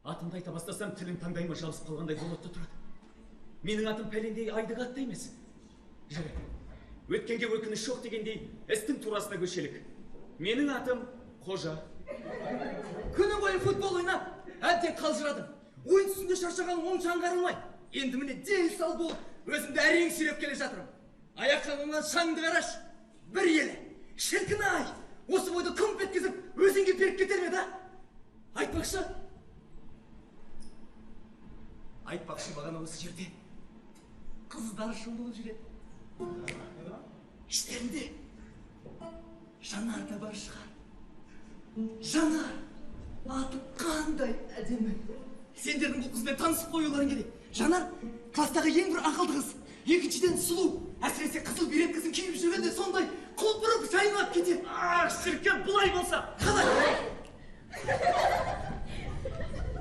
Атымды айта бастасам, тілің таңдайыма жабысып қалғандай болып тұрады. Менің атым пәлендей айдық атты емес. Жарайды. Өткенге өкініш жоқ дегендей, істің турасына көшелік. Менің атым Қожа. Күні бойы футбол ойнап, әбден қалжырадым. Ойын үстінде шаршаған оң жаңғарылмай. Енді міне дел сал болып, өзімді әрең сүйреп келе жатырмын. Аяқ-қолымнан шаңды қараш. Бір елі. Шіркін-ай! Осы бойды күмп еткізіп, өзенге беріп кетер ме, да? Айтпақшы. Айтпақшы бағана осы жерде қыздар шомылып жүреді. Іштерінде Жанар да бар шығар. Жанар, аты қандай әдемі. Сендердің бұл қызбен танысып қоюларың керек. Жанар кластағы ең бір ақылды қыз. Екіншіден сұлу. Әсіресе қызыл берет қызын киіп жүргенде сондай құлпырып жайнап кетеді. Шіркін, бұлай болса. Қалай?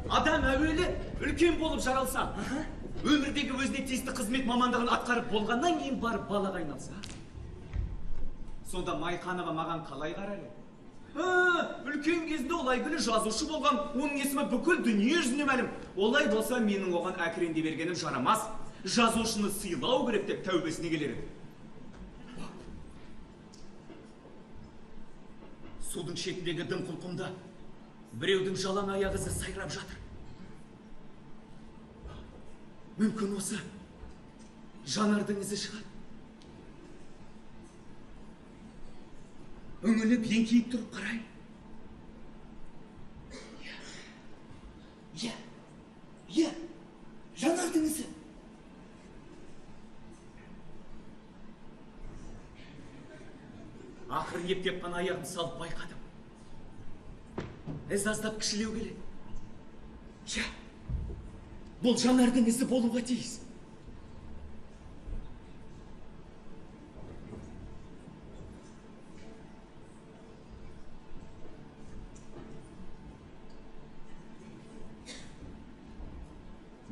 Адам әуелі үлкен болып жаралса, өмірдегі өзіне тиісті қызмет мамандығын атқарып болғаннан кейін барып балаға айналса. Сонда Майқанова маған қалай қарады? Үлкен кезінде олай гүлі жазушы болған, оның есімі бүкіл дүние жүзіне мәлім. Олай болса, менің оған әкіренде бергенім жарамас. Жазушыны сыйлау керек деп тәубесіне келер еді. Судың шетіндегі дым құлқымда біреудің жалаң аяқ ізі сайрап жатыр. Мүмкін осы Жанардың ізі шығар. Үңіліп еңкейіп тұрып қарай. Иә, Жанардың ізі. Ақырын ептеп қана аяғын салып байқадым. Із аздап кішілеу келеді. Иә, бұл Жанардың ізі болуға тиіс.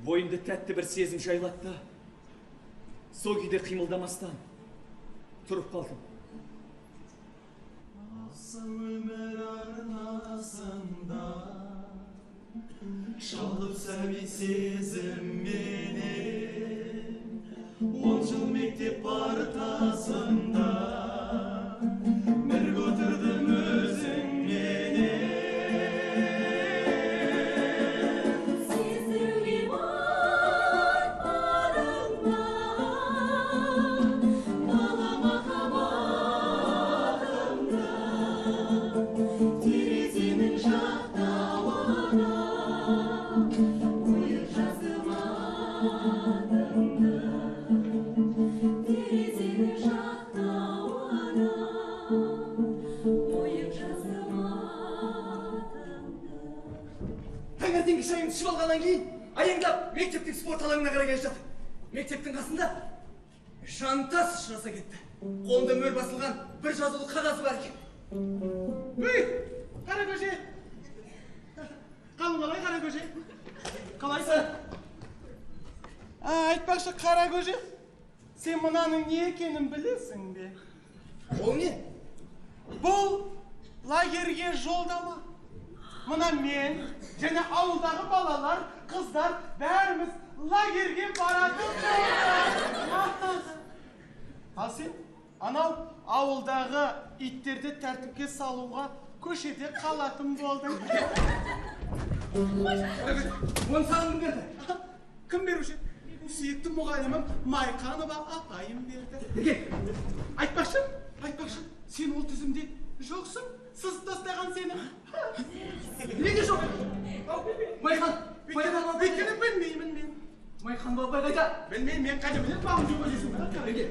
Бойымды тәтті бір сезім жайлатты. Сол күйде қимылдамастан тұрып қалдым. Осы өмір арнасында шалып сәби сезімменен 10 жыл мектеп партасында бірге отырдым өзіңменен. Терезенің жақта түсіп алғаннан кейін аяңдап мектептің спорт алаңына қарай келе жатыр. Мектептің қасында жантас ұшыраса кетті. Қолында мөр басылған бір жазулы қағазы бар екен. Өй, қара көже. Қалың қалай қара көже? Қалайсың? Айтпақшы қара көже, сен мынаның не екенін білесің бе? Ол не? Бұл лагерге жолдама. Мына мен және ауылдағы балалар, қыздар бәріміз лагерге баратын. Ал сен анау ауылдағы иттерді тәртіпке салуға көшеде қалатын болдың. Оны саған кім берді? Кім беруші? Сүйікті мұғалімім Майқанова апайым берді. Неге? Айтпақшы, сен ол тізімде жоқсың. Сыз тастаған сені. Неге жоқ? Майқан, Өйткені білмеймін мен. Майқан бабай қайда? Білмеймін, мен қайда білем, бағым жоқ өзесің. Неге?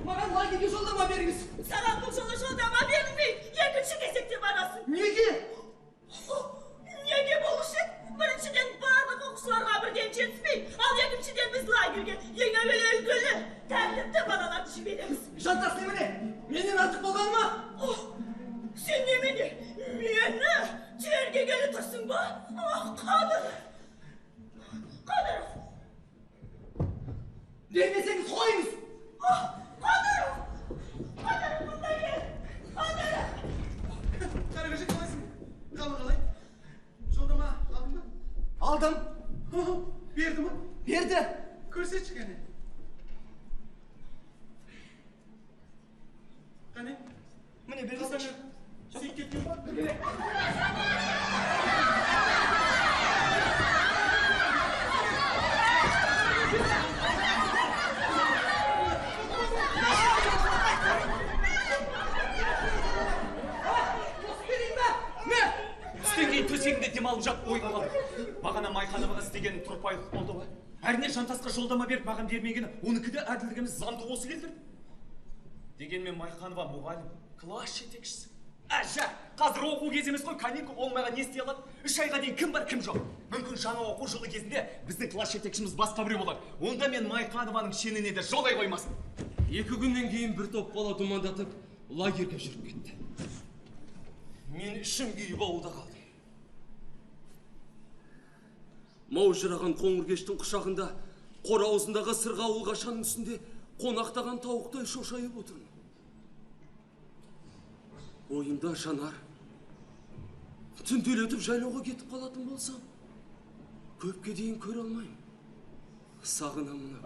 Маған лагерге жолдама беріңіз. Саған бұл жолы жолдама берілмейді. Екінші кезекте барасың. Неге? Неге болушы? Біріншіден барлық оқушыларға бірден жетіспейді. Ал екіншіден біз лагерге ең әуелі үлгілі, тәртіпті балаларды жібереміз. Жантас немене? Менен артық болған ма? Сен немене? Мені тергегелі тұрсың ба? Қадыров! Бермесеңіз қойыңыз. Қадыров! Мұнда кел! Қадыров! Қара көже қалайсың? Қалай? Жолдама алдың ба? Алдым. Берді ма? Берді. Көрсетші кәне. Қане? Міне беріңізші. Сүйіп кеткен ба? Түстен кейін төсегінде демалып жат ойға қалды. Бағана Майқановаға істеген тұрпайық болды ғой. Әрине жантасқа жолдама беріп маған бермегені, оныкі де әділдігіміз заңды осы келтірді. Дегенмен Майқанова мұғалім, класс жетекшісі. Әжа, қазір оқу кезіміз қой, каникул болмайға не істей алады? 3 айға дейін кім бар, кім жоқ? Мүмкін жаңа оқу жылы кезінде біздің класс жетекшіміз басқа біреу болар. Онда мен Майқанованың шеніне де жолай қоймасын. 2 күннен кейін бір топ бала думандатып лагерге жүріп кетті. Мен ішім күйіп ауылда қалдым. Маужыраған қоңыркештің құшағында, қора аузындағы сырғауыл қашаның үстінде қонақтаған тауықтай шошайып отырмын. Ойымда жанар, түнделетіп жайлауға кетіп қалатын болсам, көпке дейін көре алмайым. Сағынамын.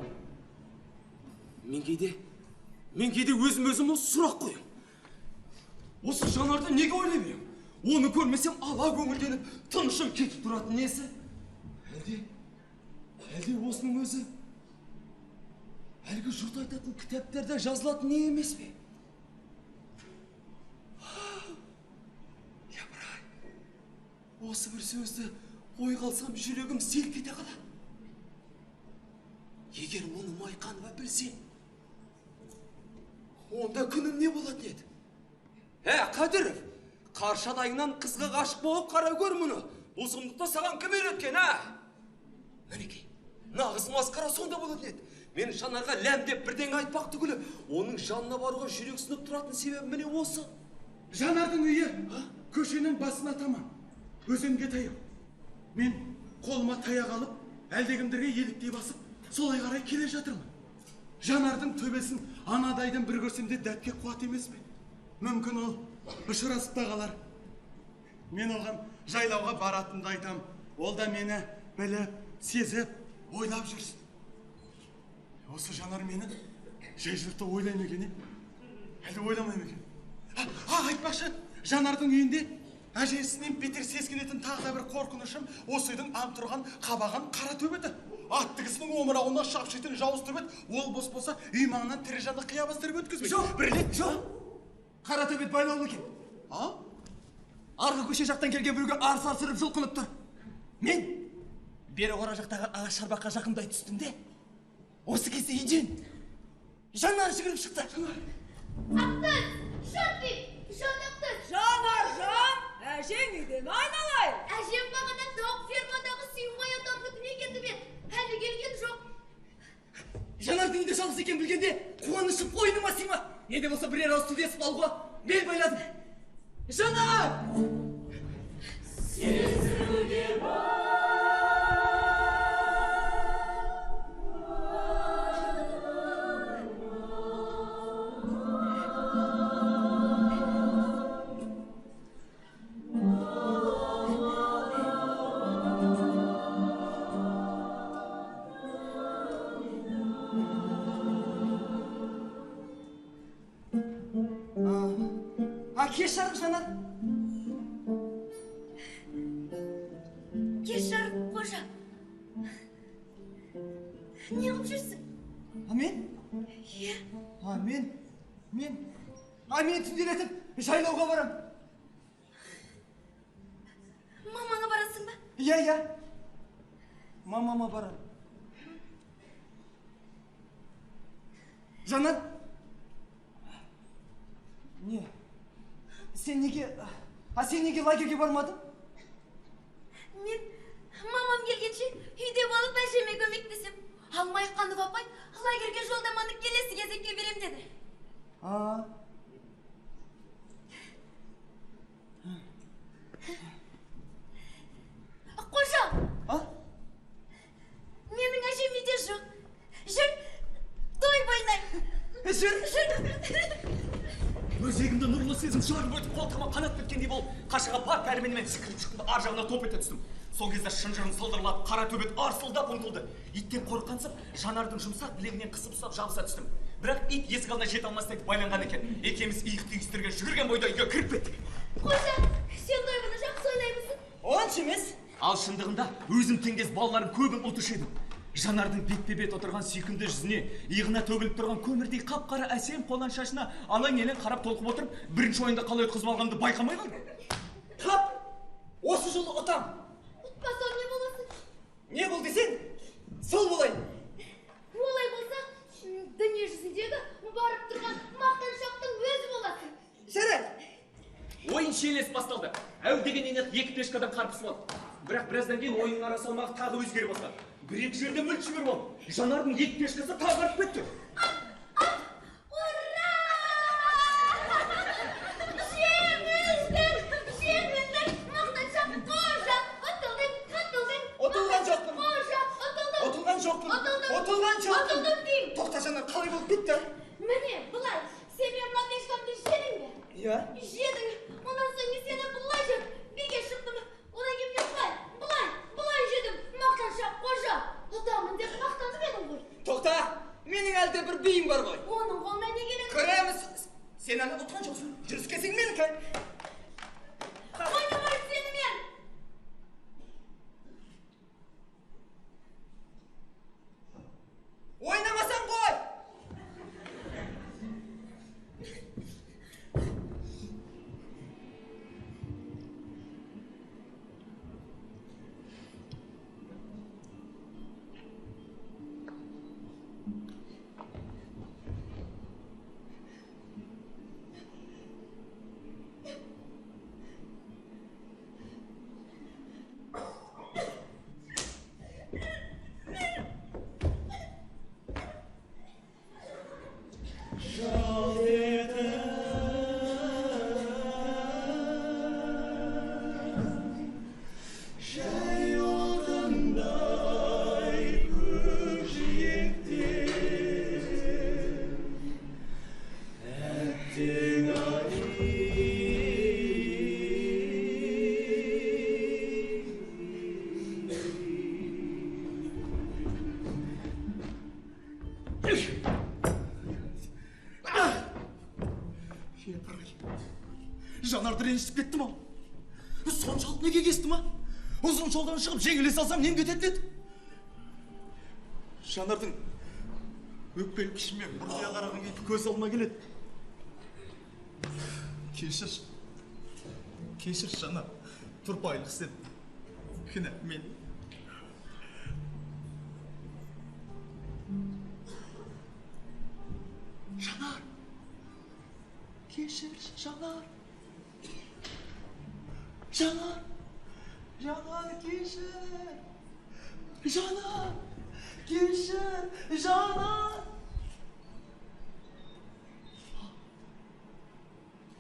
Мен кейде өзім осы сұрақ қоям. Осы жанарды неге ойлаймын? Оны көрмесем ала көңілденіп, тынышым кетіп тұратын несі? Әлде осының өзі әлгі жұрт айтатын кітаптарда жазылатын не емес пе? Япырай, осы бір сөзді ой қалсам жүрегім селк ете қалады. Егер мұны Майқанова білсе, онда күнім не болатын еді? Қадыров, қаршадайыңнан қызға ғашық болып қара көр мұны. Бұл сұмдықты саған кім үйреткен, Мінекей, нағыз масқара сонда болатын еді. Мен Жанарға ләм деп бірден айтпақ түгілі, оның жанына баруға жүрек сынып тұратын себебі міне осы. Жанардың үйі көшенің басына таман, өзенге таяу. Мен қолыма таяқ алып, әлдекімдерге еліктей басып, солай қарай келе жатырмын. Жанардың төбесін анадайдан бір көрсемде дәтке қуат емес пе? Мүмкін ол ұшырасып та қалар. Мен оған жайлауға баратынды айтам. Ол да мені біліп, сезіп, ойлап жүрсін. Осы жанар мені жай жұртты ойлаймын екен, әлде ойламаймын екен? Айтпақшы, жанардың үйінде әжесінен бетер сескенетін тағы да бір қорқынышым осы үйдің ам тұрған қабаған қара төбеті. Атты кісінің омырауына шап жетін жауыз төбет, ол бос болса үй маңынан тірі жанды қия бастырып өткізбей. Жоқ, бірлет, жоқ. Қара төбет байлаулы екен. Арғы көше жақтан келген біреуге арс-арсырып жұлқынып тұр. Мен бері қора жақтағы ағаш шарбаққа жақындай түстім де, осы кезде үйден Жанар жүгіріп шықты. Ақтыз, шортик, шондықтыз. Жанаржан, әжең үйден айналайын. Әжем бағана тауық фермадағы сүйінбай атамдікіне кетіп еді. Әлі келген жоқ. Жанардың үйде жалғыз екен білгенде қуанышым қойныма сыйма. Не де болса бірер ауыз сөйлесіп алуға бел байладым. Жанар! Кеш жарық Жанар. Кеш жарық қожа. Не қылып жүрсің? Мен? Иә. Мен түнделетіп жайлауға барам. Мамаңа барасың ба? Иә. Мамама барам. Жанар? Не? Сен неге лагерге бармадың? Мен мамам келгенше үйде болып әжеме көмектесем. Алмай қанып апай лагерге жолдаманы келесі кезекке берем деді. Қожа! Менің әжем үйде жоқ. Жүр, той ойнайық. Жүр. Өзегімді нұрлы сезім шөліп өтіп қолтығыма қанат біткендей болып, қашаға бар пәрменімен секіріп шықтым да ар жағына топ ете түстім. Сол кезде шынжырын сылдырлап, қара төбет арсылдап ұмтылды. Иттен қорыққансып, Жанардың жұмсақ білегінен қысып ұстап жабыса түстім. Бірақ ит есік алдына жете алмастай байланған екен. Екеуміз иық түйістірген жүгірген бойда үйге кіріп кеттік. Қожа, сен дойбыны жақсы ойнаймысың? Онша емес. Ал шындығында өзім теңдес балаларым көбін ұтушы едім. Жанардың бетпе-бет отырған сүйкімді жүзіне, иығына төгіліп тұрған көмірдей қап-қара әсем қолаң шашына алаң-елең қарап толқып отырып, бірінші ойында қалай өткізіп алғанымды байқамай қалдым. Қап! Осы жолы ұтам. Ұтпасам не боласың? Не бол десең, сол болайын. Олай болса, дүние жүзіндегі барып тұрған мақтаншақтың өзі боласың. Жарайды. Ойын шиелес басталды. Әу дегеннен екі пешкадан қарпысып алды. Бірақ біраздан кейін ойынның ара салмағы тағы өзгере бастады. Бір-екі жерде мүлт жіберіп алды. Жанардың екі пешкасы тағы артып кетті. Ура! Жеңілдің! Мақтаншақ қожа! Ұтылған жоқпын. Қожа, Ұтылған жоқпын деймін. Тоқта Жанар, қалай болып кетті? Міне, бұлай, сен мен мына пешкамды жедің бе? Иә. Жедің. Онан соң мен сені бұлай жеп, биге шықтым. Одан кейін мен бұлай жедім. Мақтаншақ қожа. Ұтамын деп мақтанып едің ғой. Тоқта, менің әлде бір биім бар ғой. Оның қолына не керек? Көреміз. Сен әлі ұтқан жоқсың. Жүріскесің менікі. Ойнамай сенімен. Ойнамасаң қой. Жанарды ренжітіп кеттім ау. Соншалық неге кестім ма? Ұзын жолдан шығып жеңіле салсам нем кететін еді? Жанардың өкпелі пішімен бұрдия қараған кейпі көз алма келеді. Кешір Жанар, тұрпайлық істедім. Кінә мен. Жанар. Кешір, Жанар. Жанар. Жанар, кешір. Жанар. Кешір, Жанар.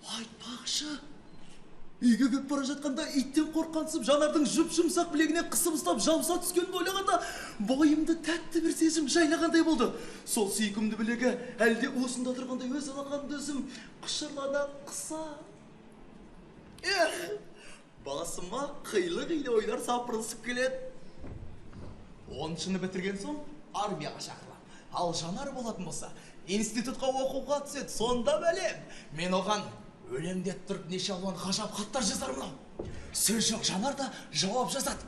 Айтпақшы. Үйге кеп бара жатқанда иттен қорқансып, Жанардың жұп-жұмсақ білегіне қысып ұстап жабыса түскенін ойлағанда, бойымды тәтті бір сезім жайлағандай болды. Сол сүйкімді білегі әлде осында тұрғандай өз алақанымды өзім құшырлана қыса. Басыма қилы-қилы ойлар сапырылысып келеді. 10-шыны бітірген соң армияға шақырылам. Ал Жанар болатын болса, институтқа оқуға түседі. Сонда бәлем, мен оған өлеңдет тұрып неше алуан ғажап хаттар жазар мынау. Сөз жоқ, Жанар да жауап жазады.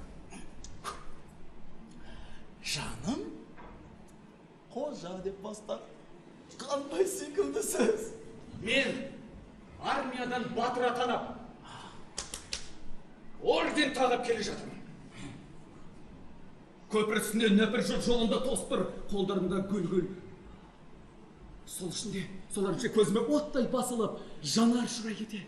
Жаным, қожа деп бастар. Қандай сүйкімді сөз. Мен армиядан батыр атанып, орден тағып келе жатырмын. Көпір үстінде нөпір жолында тосып тұр, қолдарында гүл-гүл. Сол ішінде, соларынша көзіме оттай басылып, Жанар шырай кете.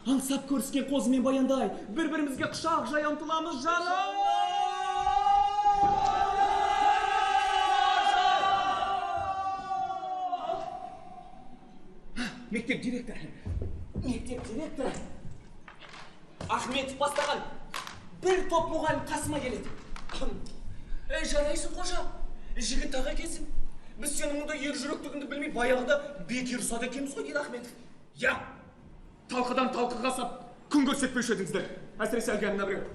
Аңсап көріскен қозымен баяндай, бір-бірімізге құшақ жая ұмтыламыз. Жанар! Мектеп директоры. Ахметов бастаған бір топ мұғалім қасыма келеді. Жарайсың қожа, жігіт аға екенсің. Біз сенің мұнда ер жүректігіңді білмей баяғыда бекер ұсады екенбіз ғой, дейді Ахметов. Я, талқыдан талқыға сап, күн көрсетпеуші едіңіздер. Әсіресе әлгі әнна біреу.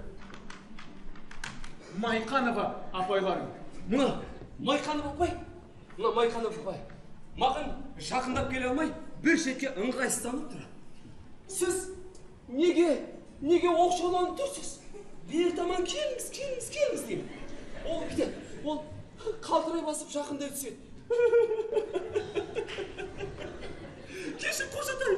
Майқанова апайларың. Мына Майқанова апай, маған жақындап келе алмай, бір шетке ыңғайсызданып тұр. Сіз неге оқшауланып тұрсыз? Бер таман келіңіз деймін. Ол қалтырай басып жақындай түседі. Кешір қожатай,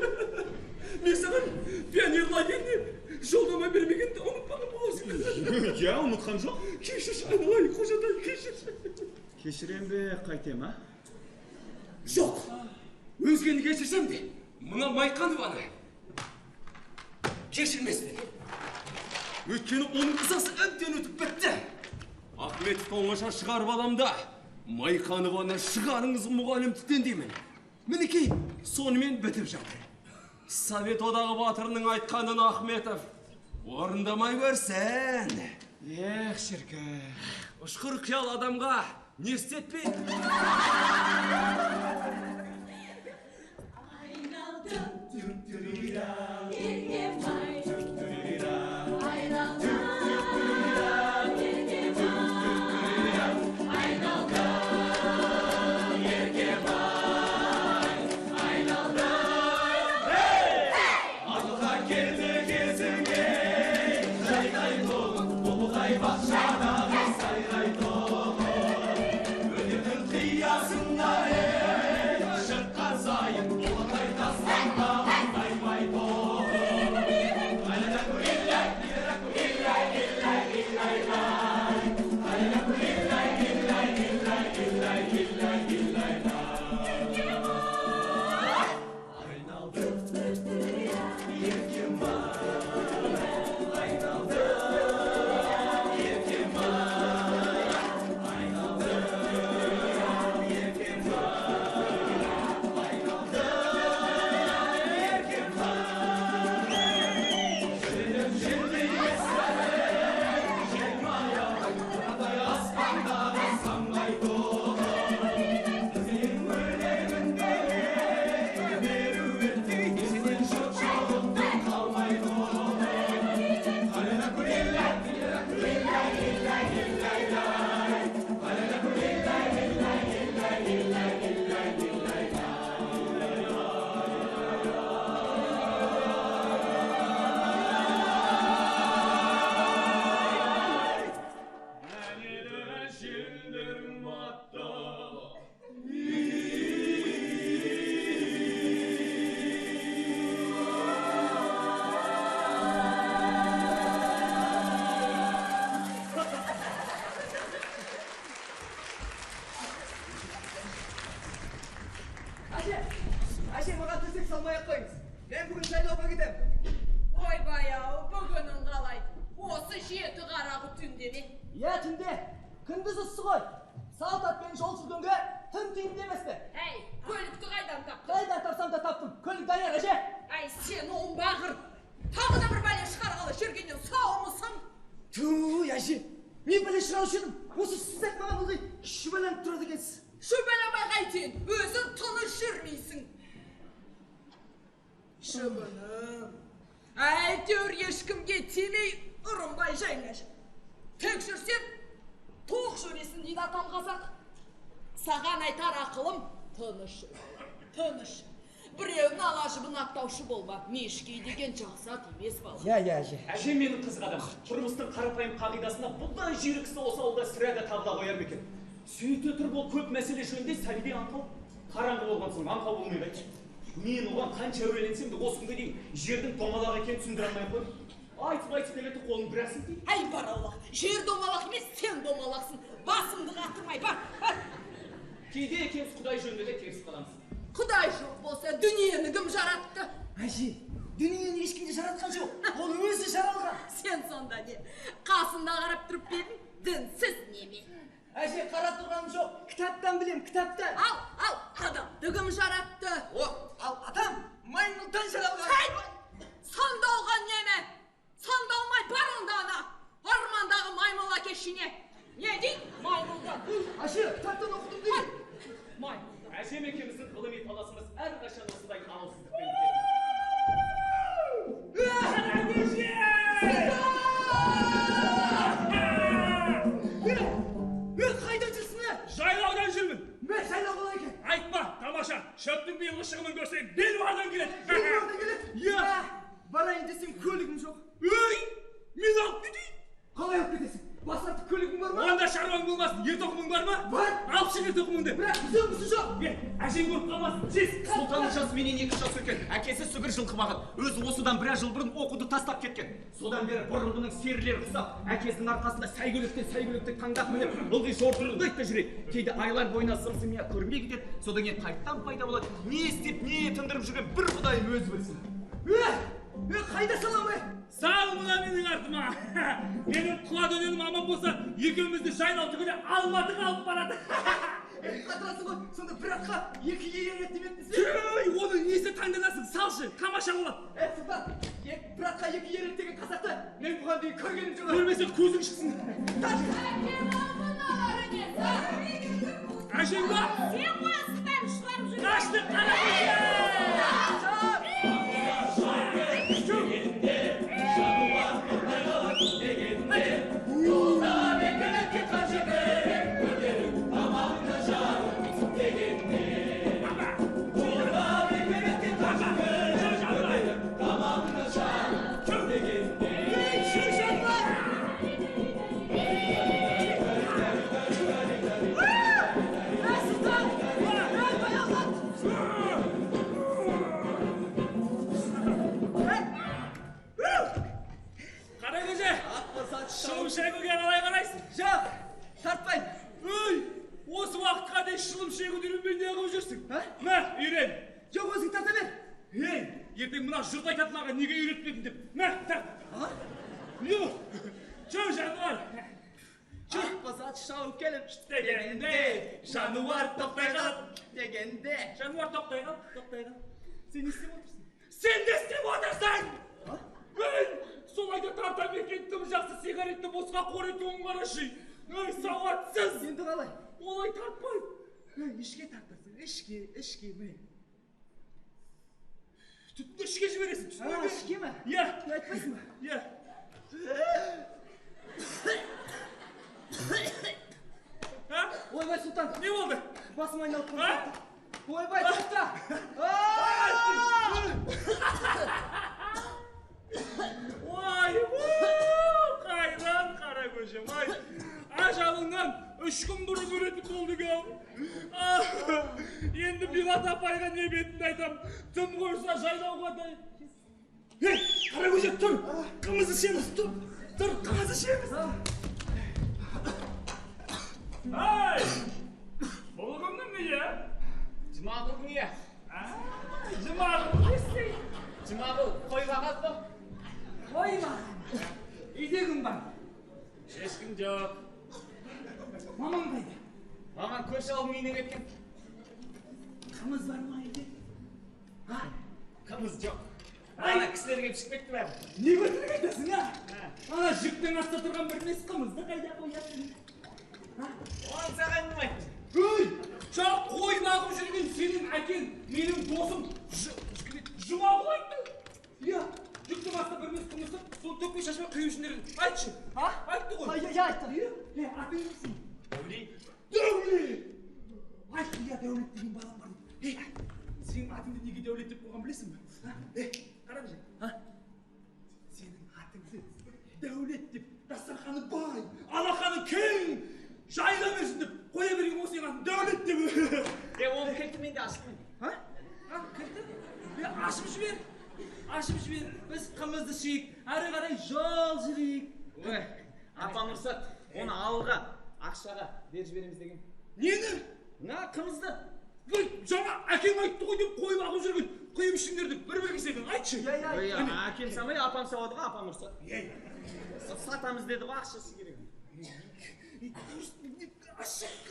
мен саған пионер лагеріне жолдама бермегенді ұмытпаған боласың. Я, ұмытқан жоқ. Кешір, айналайын қожатай, кешір. Кешірем бе, қайтем, а? Жоқ, өзгені кешірсем де, мына Майқанованы кешірмеспін. Өйткені оның қызасы әбден өтіп бітті. Ахметов оңаша шығарып аламда, Майқанованы шығарыңыз мұғалімдіктен деймін. Мінекей, сонымен бітіп жатыр. Совет одағы батырының айтқанын Ахметов орындамай көрсін. Шіркін. Ұшқыр қиял адамға не істетпейді? болмай ақ қойыңыз. Мен бүгін сайлауға кетемін. Ойбай-ау, бүгінің қалай? Осы 7 қарағы түнде ме? Иә, түнде. Күндіз ыссы ғой. Салт атпен жол жүргенге түн тиімді емес пе? Әй, көлікті қайдан таптың? Қайдан тапсам да таптым. Көлік даяр, әже. Әй, сен оңбағыр. Тағы да бір бәле шығарғалы жүргеннен саумысың? Ту, әже. Мен бәле шығарушы едім. Осы сіз айтмаған ылғи шүбәланып тұрады екенсіз. Шүбәлемай қайтейін, өзің тыныш жүрмейсің. Шүбінім. Әйтеуір ешкімге тимей ұрынбай жайнаш. Тек жүрсем, тоқ жүресің дейді атам қазақ. Саған айтар ақылым, тыныш жүр, тыныш. Біреудің алажыбын аттаушы болма, мешкей деген жақсат емес бала. Иә, әже. Әжем менің қызық адам. Тұрмыстың қарапайым қағидасына бұндай жүйріксі осы ауылда сірәді табыла қояр ма екен? Сөйте тұр бұл көп мәселе жөнінде сәбиде аңқау. Қараңғы болған соң аңқау болмай қайтшы. Мен оған қанша әуреленсем де осы күнге дейін жердің домалақ екенін түсіндіре алмай қойдым. Айтып келеді қолын бір сілтейді. Әй бар Аллах, жер домалақ емес, сен домалақсың. Басымды қатырмай бар. Кейде екенсіз Құдай жөнінде де теріс қаламыз. Құдай жоқ болса, дүниені кім жаратты? Әже, дүниені ешкім де жаратқан жоқ. Ол өзі жаралған. Сен сонда не? Қасында қарап тұрып бердің, дінсіз неме? Әже, қарап тұрғаным жоқ. Кітаптан білем, кітаптан. Ал, адамды кім жаратты? Ал атам, маймылдан жаралған. Хәй! Сандалған неме? Сандалмай бар онда ана. Армандағы маймыл әкешіне. Не дейді? Маймылдан. Әже, кітаптан оқыдым дейді. Маймылдан. Әжем екеуміздің ғылыми таласымыз әрқашан осындай алысыздықпен Қайда жүрсің? Жайлаудан жүрмін. Мен жайлау қалай екен? Айтма, тамаша. Шөптің биылғы шығымын көрсең, белуардан келеді. Белуардан келеді? Иә. Барайын десем көлігім жоқ. Өй, мен алып кетейін. Қалай алып кетесің? Басатын көлігің бар ма? Онда шаруаң болмасын. Ер тоқымың бар ма? Бар. Алып шық ер тоқымыңды. Бірақ біздің бізді жоқ. Әжең көріп қалмасын. Жес. Сұлтанның жасы менен 2 жас үлкен. Әкесі сүгір жылқымаған. Өзі осыдан біраз жыл бұрын оқуды тастап кеткен. Содан бері бұрынғының серілері құсап, әкесінің арқасында сәйгүліктен таңдап мініп, ылғи жортырылды айтты жүреді. Кейде айлар бойына сымсымия көрмей кетеді. Содан кейін қайттан пайда болады. Не істеп, не тындырып жүрген бір Құдайым өзі білсін. Қайда салам ай? Сал мына менің артыма. Менің құла дөненім аман болса, екеумізді жайлау түгілі Алматыға алып барады. Қатырасың ғой, сонда бір атқа 2 ер еттеметпіз. Өй, оны несі таңданасың? Салшы, тамаша болады. Сұлтан, бір атқа 2 ер еттеген қазақты мен бұған дейін көргенім жоқ. Көрмесе көзің шықсын. Әжең ба? Сен қойсың бәрін шығарып жүрген. Қашты қара көше! Шылым шегуге қалай қарайсың? Жоқ, тартпайын. Өй, осы уақытқа дейін шылым шегуді үйренбей не қылып жүрсің? Мә, үйрен. Жоқ, өзің тарта бер. Ей, ертең мына жұрт айтатын маған неге үйретпедің деп. Мә, тарт. Ю, чөй жануар. Ақбазат шауып келіп Дегенде, жануар тоқтай қалып. дегенде. Жануар тоқтай қал. Сен не істеп отырсың? Сен не істеп отырсың? Мен солайда тарта берген тым жақсы сигаретті босқа қор етуін қарашы. Өй, сауатсыз. Енді қалай? Олай тартпай. Өй, ішке тартасың, ішке, мен. Түтінді ішке жібересің, түсіне бе? Ішке ме? Иә. Айтпайсың ба? Иә. Ойбай, Сұлтан. Не болды? Басым айналып А? қалды. Ойбай, тоқта. Ой, қайран қара көшем, ай. Ажалыңнан 3 күн бұрын үйретіп болды гау. Енді Билат апайға не бетімді айтам. Тым қойса жайлауға да. Ей, қара көшем, тұр. Қымызды ішеміз, тұр. Тұр, қымызды ішеміз. Ай, бұл күннің не? Жұмағың не? Жұмағың Жұмағұл, қойға қатты. Қой бағана. Үйде кім бар? Ешкім жоқ. Мамаң қайда? Маман көш алып үйіне кеткен. Қымыз бар ма үйде? Қымыз жоқ. Ана кісілер келіп шықпекті бәрі. Не өтірік айтасың, Ана жүктің астында тұрған бір мес қымызды қайда қоясың? Оған саған кім айтты? Өй! Жаңа қой бағып жүрген сенің әкең, менің досым Жұмағұл айтты. Иә, жүктің астында бір мес қымызды, соны төкпей шашпай құйып ішіндерін. Айтшы. Айтты ғой. айтты. Атың кімсің? Дәулет. Дәулет! Айтты, иә, Дәулет деген балам бар. Сенің атыңды неге Дәулет деп қойған білесің бе? Қарап жай. Сенің атыңды Дәулет деп, дастарханы бай, алақаны кең, жайыла берсін деп қоя берген осы атын Дәулет деп. Оны кілті мен де ашып мен. Кілті? Ашып жібер. Ашып жібер. Біз қымызды ішейік, әрі қарай жол жүрейік. Ой, апам ұрсат, оны ауылға, ақшаға беріп жібереміз деген. Нені? Мына қымызды. Ой, жаңа әкең айтты ғой деп қойып ағып жүрген. Құйып ішіңдерді бір-бір кесетін, айтшы. Әкем самай, апам сауады ғой, апам ұрсат. Сатамыз деді ғой, ақшасы керек.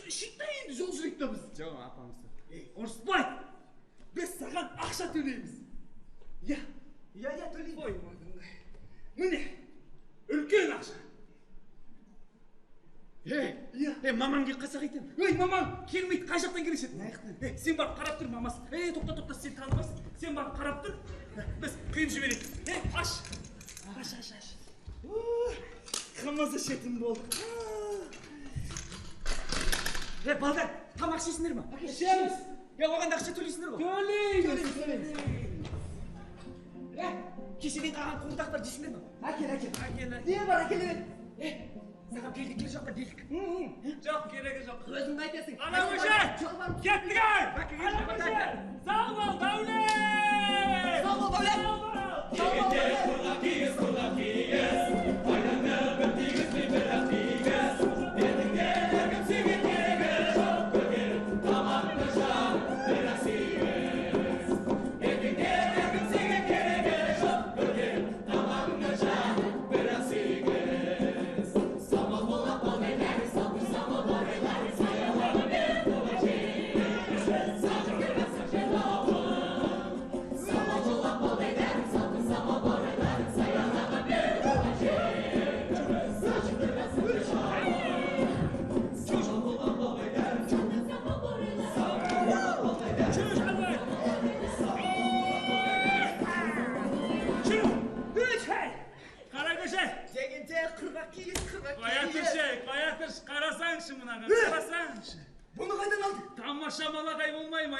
Шықта енді жол жүрейік та біз. Жоқ, апам ұрсат. Ұрыспай! Біз саған ақша төлейміз. Иә, төлейміз. Ой, міне, үлкен ақша. Мамам кел қасақ етем. Ой, мамаң келмейді, қай жақтан келешеді? Сен барып қарап тұр, мамасы. Тоқта, сен танымайсың. Сен барып қарап тұр, біз құйып жіберейік. Аш. Қымыз ішетін болдық. Балдар, тамақ ішесіңдер ма? Ішеміз. Оған да ақша төлейсіңдер ғой? Төлейміз. Кешеден қалған қуырдақтар жейсіңдер ма? Әкел. Не бар әкеле? Саған белдік жоқ па делік? Жоқ, керегі жоқ. Өзің қайтесің? Ана көше! Кеттік ай! Ана көше! Сау бол, Дәулет! Сау бол, Дәулет! Бұны қайдан алдың? Тамаша малағай болмай ма,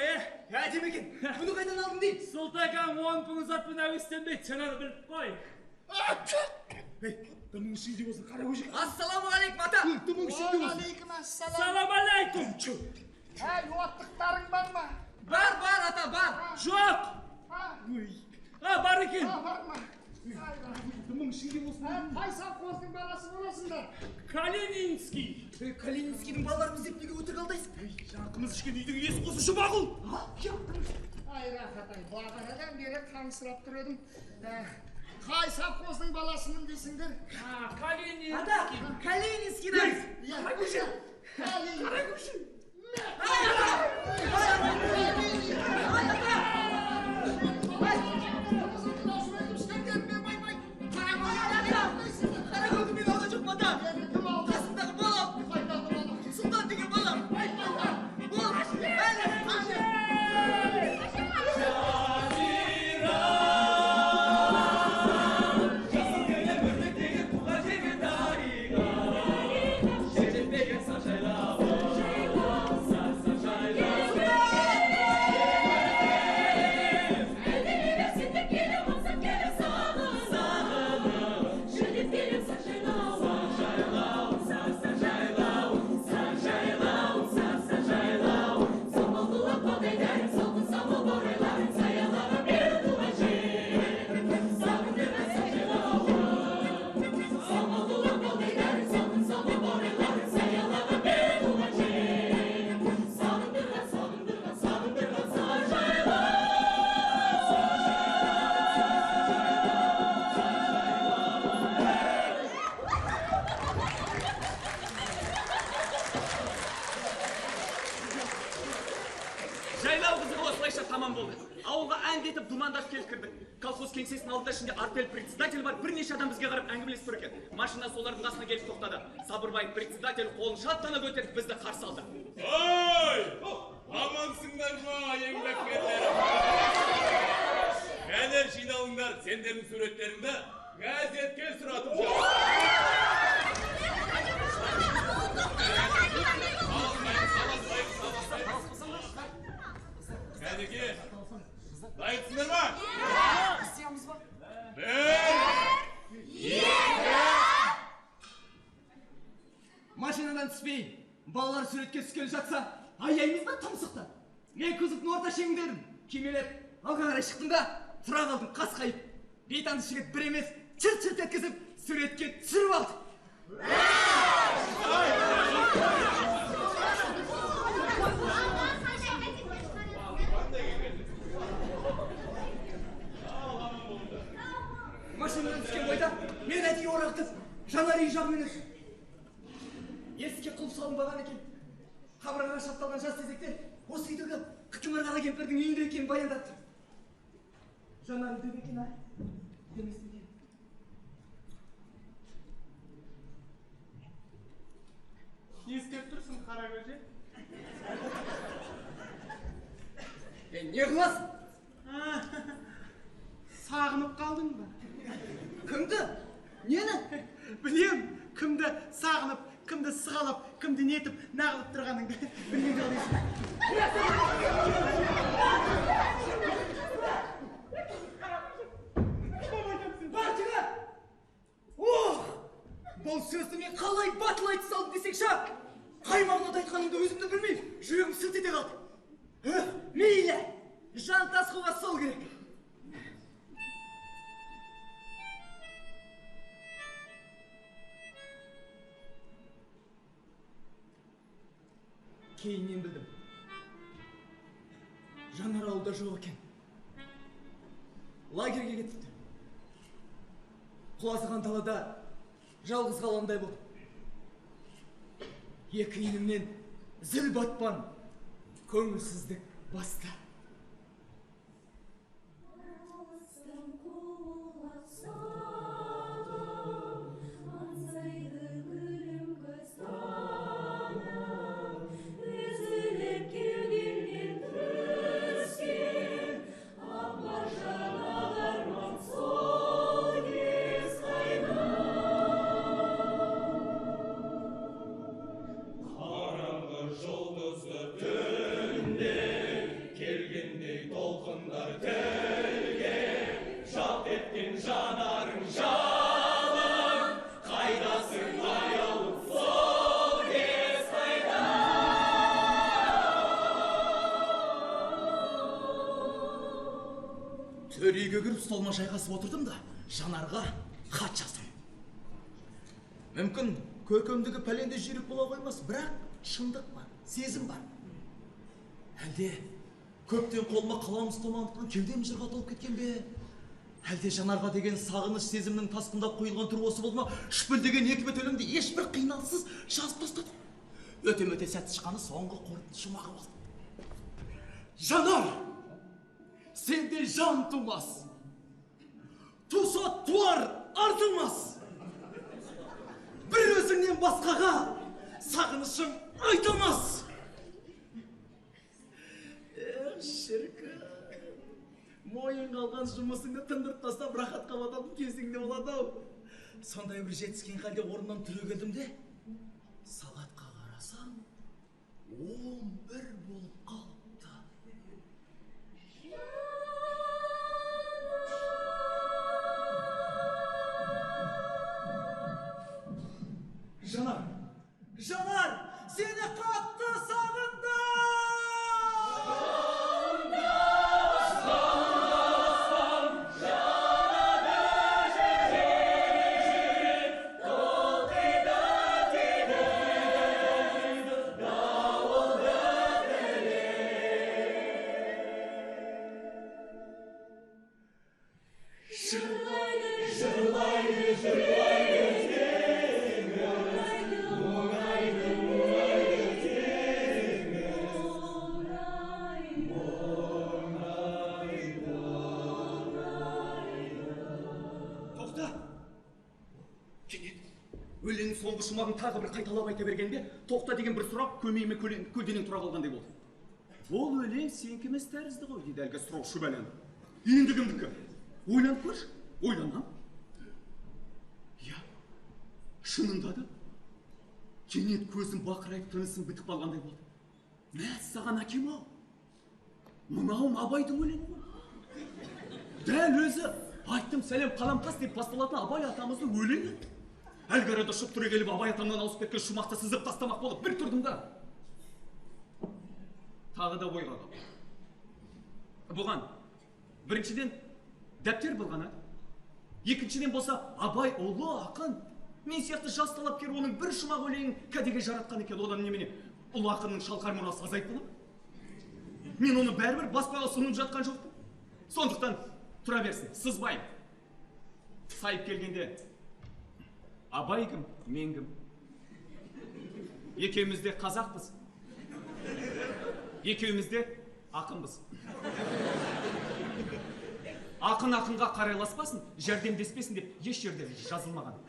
Әдем екен, бұны қайдан алдың дейін? Сұлтакам 10 пұн ұзатпен әуестенбейді, жаңағы біліп қой. Дымың ішінде болсын, қара көжек. Ассаламу алейкум, ата. Дымың ішінде болсын. Алейкум ассалам. Салам алейкум. Оттықтарың бар ма? Бар, ата, бар. Жоқ. Бар екен. Бар ма? Дымың ішінде болсын. Қай совхоздың баласы боласыңдар? Калининский. Калининскийдің балаларын іздеп неге өтірік алдайсың? Жаңа қымыз ішкен үйдің иесі осы Жұмағұл. Ай, рахат-ай, бағанадан бері танысырап тұр едім. Қай совхоздың баласымын дейсіңдер? Калининский. Ата, Калининскийдің. Қара көше. Қара көше. аман болды. Ауылға әндетіп думандап келіп кірдік. Колхоз кеңсесінің алдында ішінде артель председатель бар, бірнеше адам бізге қарап әңгімелесіп тұр екен. Машина солардың қасына келіп тоқтады. Сабырбай председатель қолын шаттана көтеріп бізді қарсы алды. Ой! Амансыңдар ма, еңбеккерлерім? Кәдер жиналыңдар, сендердің суреттеріңді газетке сұратып Кәдеге, дайынсыңдар ма? Машинадан түспей, балалар суретке түскен жатса, аяймыз ба тұмсықты? Мен күзіктің орта шеңдерім. Кемелеп, алға қарай шықтым да, тұра қалдым қасқайып. Бейтаныс жігіт бір емес, чырт-чырт еткізіп, суретке түсіріп алды. Машинадан түскен бойда, мен әдейі орақтып, жанар үй жағымен өттім. Есікке құлып салынбаған екен. Қабырғаға шапталған жас тезектен осы үйдегі қытымыр қара кемпірдің үйінде екенін баяндатты. Жанар үйде екен, демес екен. Не істеп тұрсың, қара көже? Не қыласың? Сағынып қалдың ба? Кімді? Нені? Білем, кімді сағынып, кімді сығалап, кімді нетіп, нағылып тұрғаныңды. Білген қалдайсың. Бартыға! Ох! Бұл сөзді мен қалай батыл айты салдым десекші? Қай мағынада айтқаныңды өзімді білмеймін. Жүрегім сылт ете қалды. Мейлі! Жан тасқуға сол керек. Кейіннен білдім. Жанар ауылда жоқ екен. Лагерге кетіпті. Құлазыған далада жалғыз қалғандай болдым. Екі иінімнен зіл батпан көңілсіздік басты. Төрейге кіріп столыма жайғасып отырдым да, Жанарға хат жаздым. Мүмкін көркемдігі пәленде жүйрік бола қоймас, бірақ шындық бар, сезім бар. Әлде көптен қолыма қалам ұстамандықтан кеудем жырға толып кеткен бе? Әлде Жанарға деген сағыныш сезімнің тасқындап қойылған түрі осы болма, шүпілдеген екі бет өлеңді ешбір қиналсыз жазып тастадым. Өте-мөте сәтсіз шыққаны соңғы қорытынды шумағы болды. Жанар! Сенде жан тумас, туса туар артылмас. Бір өзіңнен басқаға сағынышың айтылмас. Шіркін, мойын қалған жұмысыңды тындырып тастап рахатқа бататын кезіңде болады ау. Сондай бір жетіскен халде орнымнан түрегелдім де, сағатқа қарасам, 11 болып қалыпты. Жанар! Жанар! Сені қатты сағындым! өлеңнің соңғы шумағын тағы бір қайталап айта бергенде тоқта деген бір сұрақ көмейіме көлденең тұра қалғандай болды. Ол өлең сенікі емес тәрізді ғой дейді әлгі сұрау шүбәланып. Енді кімдікі? Ойланып көрші, ойланам. Я, шынында да кенет көзім бақырайып тынысым бітіп қалғандай болды. Мәссаған әкем-ау, мынау Абайдың өлеңі ғой. Дәл өзі айттым сәлем қаламқас деп басталатын Абай атамыздың өлеңі. Әлгі арада ұшып тұра келіп Абай атамнан ауысып кеткен шумақты сызып тастамақ болып бір тұрдым да. Тағы да ойға қалдым. Бұған біріншіден дәптер болғаны, екіншіден болса Абай ұлы ақын. Мен сияқты жас талапкер оның бір шумақ өлеңін кәдеге жаратқан екен. Одан немене ұлы ақынның шалқар мұрасы азайып қалады? Мен оны бәрібір баспаға ұсынып жатқан жоқпын. Сондықтан тұра берсін, сызбайын. Сайып келгенде Абай кім, мен кім? Екеуміз де қазақпыз. Екеуміз де ақынбыз. Ақын ақынға қарайласпасын, жәрдемдеспесін деп еш жерде жазылмаған.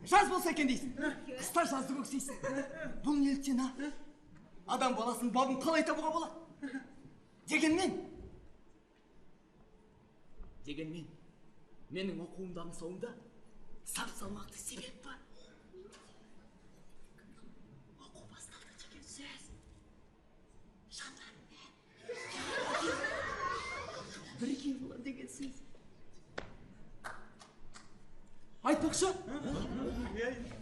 Жаз болса екен дейсің. Қыста жазды көксейсің. Бұл неліктен, а? Адам баласының бабын қалай табуға болады? Дегенмен, менің оқуымдағы соңында сап салмақты себеп бар. Оқу басталды деген сөз. Жанар. Бірге болар деген сөз. Айтпақшы,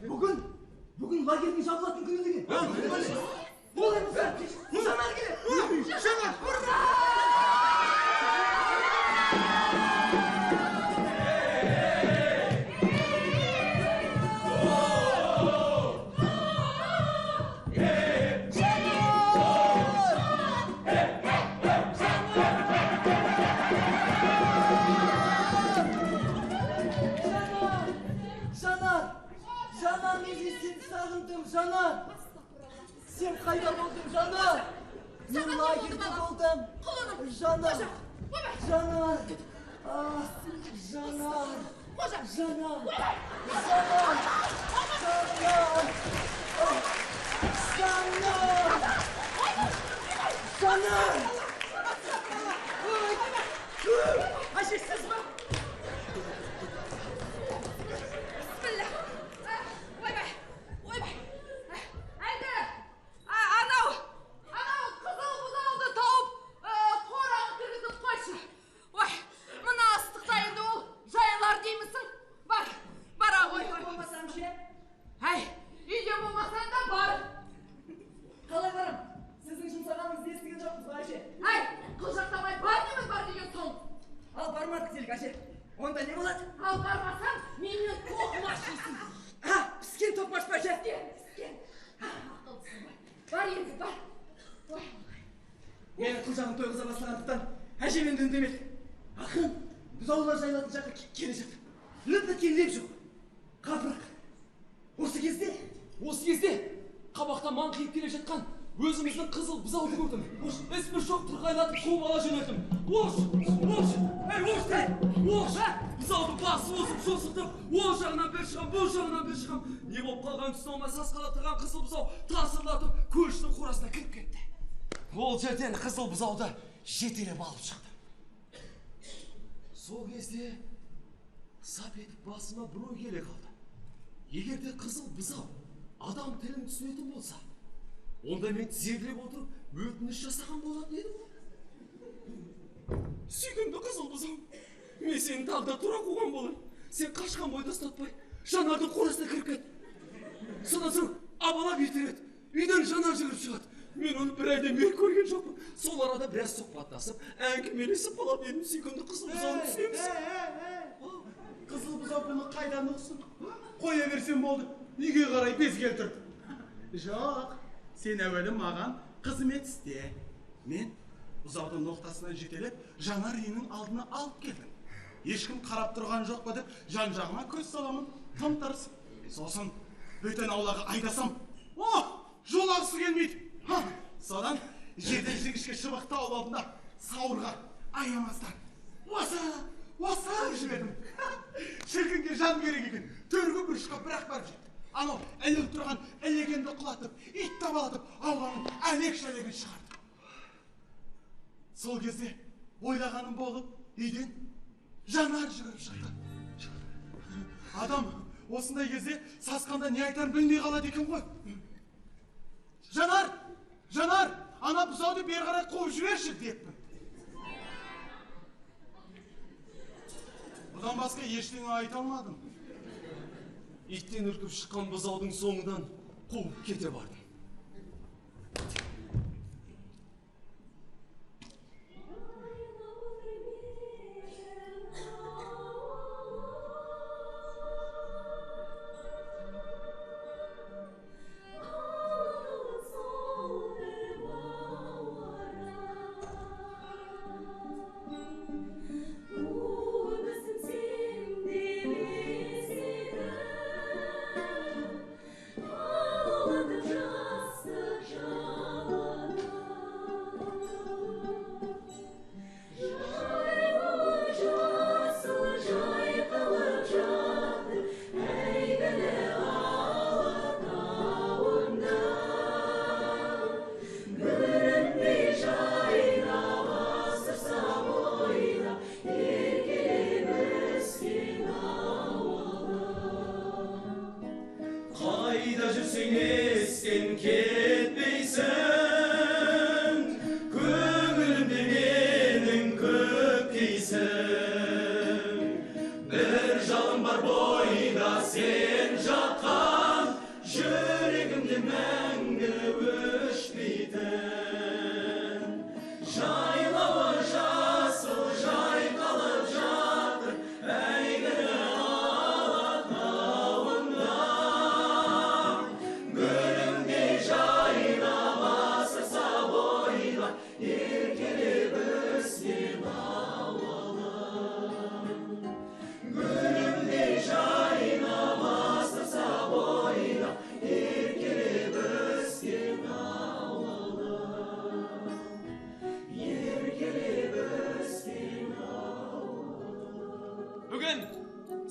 бүгін лагердің жабылатын күні деген. Олай болса, Жанар келеді. Жанар, бұрда! Жанар, сен қайда болдың, Жанар? Мен лагерде болдым. Құлыным. Жанар. Қожа. Ойбай. Жанар. Ah, Жанар. Қожа. Жанар. Ойбай. Жанар. Жанар. Жанар. Әжесіз ба? Бісміллә. Ойбай. Ойбай. Әлгі анау қызыл бұзауды тауып қораға кіргізіп қойшы. Ой, мына ыстықта енді ол жайылар деймісің? Бара ғой. Болмасам ше? Әй, үйде болмасаң да бар. Қалай барам? Сіздің жұмсағаныңызды естіген жоқпыз ба әже? Әй, қылжақтамай бар деймін бар деген соң. Ал бармадық делік әже. Онда не болады? Ал бармасаң, менен тоқым ашисың. Піскен тоқмаш па әже? Піскен. Ақылсың ба? Бар енді, бар. Ой, Мені қылжағын тойғыза бастағандықтан әжемен үндемеді. Ақын бұзаулар жайылатын жаққа келе жатыр. Лып еткенлеп жоқ. Қапырақ. Осы кезде қабақта маңқиып келе жатқан өзіміздің қызыл бұзауды көрдім. Іспі жоқ тұрғайлатып қуып ала жөнелдім. Ош! Әй, ош дей! Ош! Бұзаудың басы осып жосықтып, ол жағынан бір шығам, бұл жағынан бір шығам. Не болып қалған түсіне алмай сасқалап тұрған қызыл бұзау тасырлатып көштің қорасына кіріп кетті. Ол жерден қызыл бұзауды жетелеп алып шықты. Сол кезде сап етіп басыма бір ой келе қалды. Егерде қызыл бұзау адам тілін түсінетін болса, онда мен тізерлеп отырып өтініш жасаған болатын едім. Сүйкімді қызыл бұзау, мен сені тағы да тұра қуған болайын. Сен қашқан бойда ұстатпай, Жанардың қорасына кіріп кет. Содан соң абалап ертереді. Үйден Жанар жүгіріп шығады. Мен оны бір айдан бері көрген жоқпын. Сол арада біраз сұхбаттасып, әңгімелесіп қалатын едім. Сүйкімді қызыл бұзауын түсінеміз. Қызыл бұзау бұны қайдан ұқсын? Қоя берсем болды, үйге қарай без келтірді. Жоқ, сен әуелі маған қызмет істе. Мен бұзаудың ноқтасынан жетелеп, Жанар үйінің алдына алып келдім. Ешкім қарап тұрған жоқ па деп, жан-жағыма көз саламын, тым-тырыс. Сосын бөтен аулаға айдасам, жолағысы келмейді. Содан жерден жіңішке шыбықты ауыл алдында сауырға аямастан. Осы жібердім. Шіркінге жан керек екен. Төргі бұрышқа бірақ барып жетті. Анау іліп тұрған ілегенді құлатып, ит табалатып, ауғанын әлек-шәлегін шығарды. Сол кезде ойлағаным болып, үйден Жанар жүгіріп шықты. Адам осындай кезде сасқанда не айтарын білмей қалады екен ғой. Жанар! Ана бұзауды бері қарай қуып жіберші деппін. Бұдан басқа ештеңе айта алмадым. Иттен үркіп шыққан бұзаудың соңынан қуып кете бардым. All of the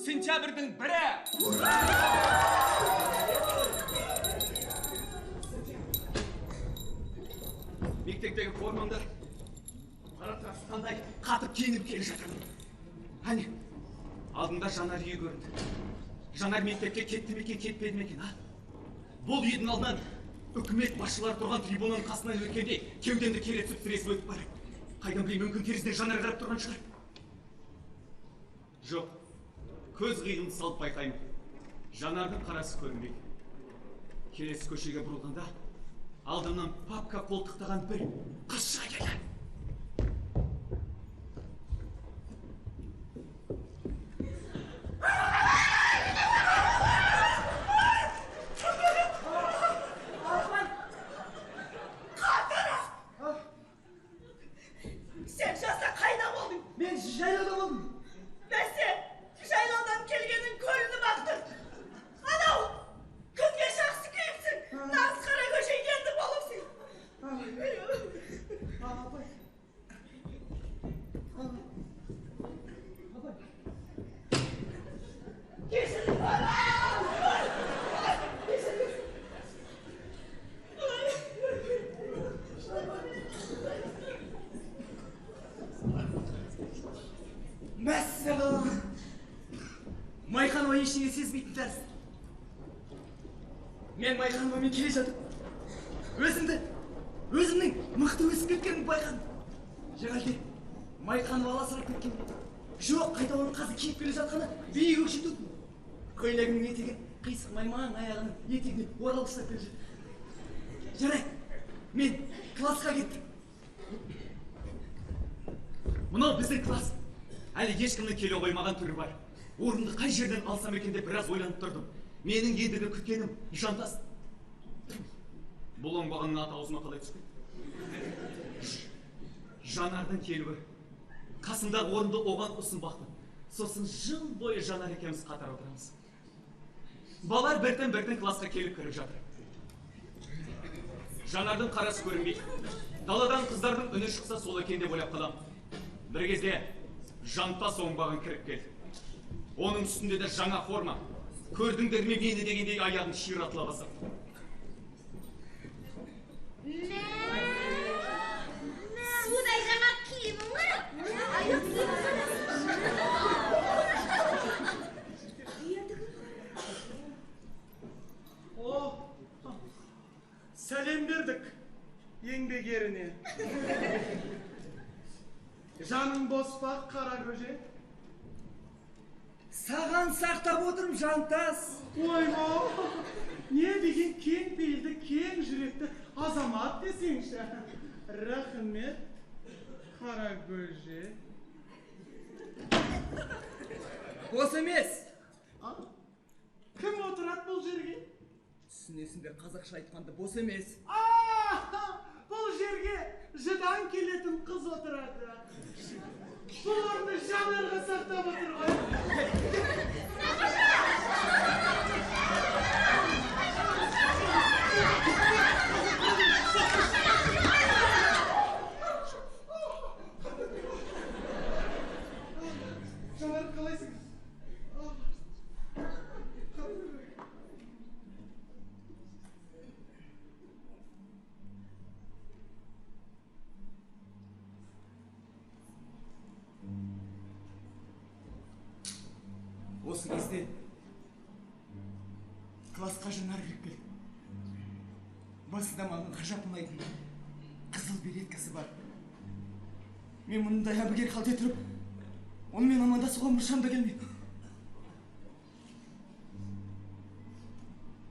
сентябрьдің 1-і. Мектептегі формамды қаратасқандай қатып киініп келе жатырмын. Әне, алдында Жанар үйі көрінді. Жанар мектепке кетті ме екен, кетпеді ме екен, а? Бұл үйдің алдынан үкімет басшылары тұрған трибунаның қасынан өткенде кеудемді кере түсіп тіресіп өтіп барады. Қайдан білейін, мүмкін терезеден Жанар қарап тұрған шығар. Жоқ, көз қиығымды салып байқаймын. Жанардың қарасы көрінбейді. Келесі көшеге бұрылғанда алдымнан папка қолтықтаған бір қыз шыға келді. Сен жазда қайда болдың? Мен жайлауда болдым. Бәсе, жайлаудан келгенің көліні бақтың. Анау, күнге жақсы күйіпсің. Нағыз қара көше енді болыпсың. Апай. Кешірім. Мәссаған. Майқанова ештеңе сезбейтін тәрізді. Мен Майқановамен келе жатып, өзімнің мықты өсіп кеткенімді байқадым. Жаңалде Майқанова аласырап кеткен. Жоқ, қайта оның қазір киіп келе жатқаны биік өкшет өтін. Көйлегінің етегі қисық маймаң аяғының етегіне оралыстап келе жатыр. Жарайды, мен классқа кеттім. Мынау біздің класс. Әлі ешкімнің келе қоймаған түрі бар. Орынды қай жерден алсам екен деп біраз ойланып тұрдым. Менің ендігі күткенім Жантас. Бұл оңбағанның аты аузыма қалай түскен? Жанардың келуі. Қасымдағы орынды оған ұсынбақтым. Сосын жыл бойы Жанар екеуміз қатар отырамыз. Балалар біртін классқа келіп кіріп жатыр. Жанардың қарасы көрінбейді. Даладан қыздардың үні шықса сол екен деп ойлап қалам. Бір кезде Жантас оңбағын кіріп келді. Оның үстінде де жаңа форма. Көрдіңдер ме мені дегендей аяғын ширатыла басып. Судай жаңа киімің бар? Аяқ киімің О, сәлем бердік еңбек еріне. Жаның бос па, қара көже? Саған сақтап отырым, Жантас. Ойбай, не деген кең пейілді, кең жүректі азамат десеңші. Рахмет, қара көже. Бос емес. Кім отырады бұл жерге? Түсінесіңдер, қазақша айтқанды бос емес. Бұл жерге жыдан келетін қыз отырады. Бұл орны Жанарға сақтап отыр ғой. Жанар, қалайсыңыз? Осы кезде классқа Жанар кіріп келді. Басында маған ғажап ұнайтын қызыл береткасы бар. Мен мұндай әбігер халде тұрып, онымен амандасуға мұршам да келмейді.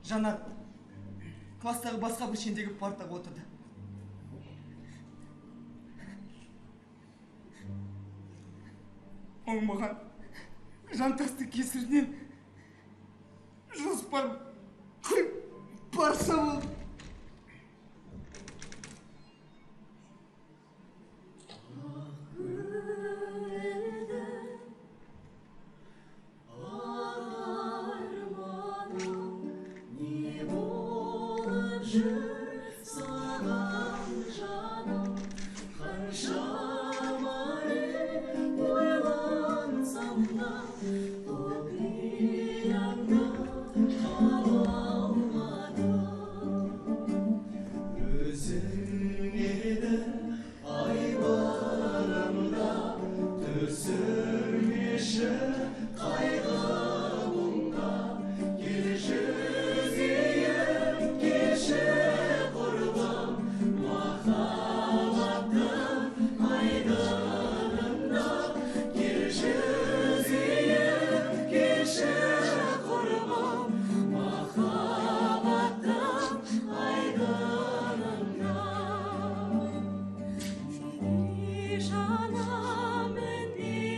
Жанар класстағы басқа бір шендегі партаға отырды. Ол маған Жантастың кесірінен жоспар күл барса болды. Ойлансам да жаным үндемейсің?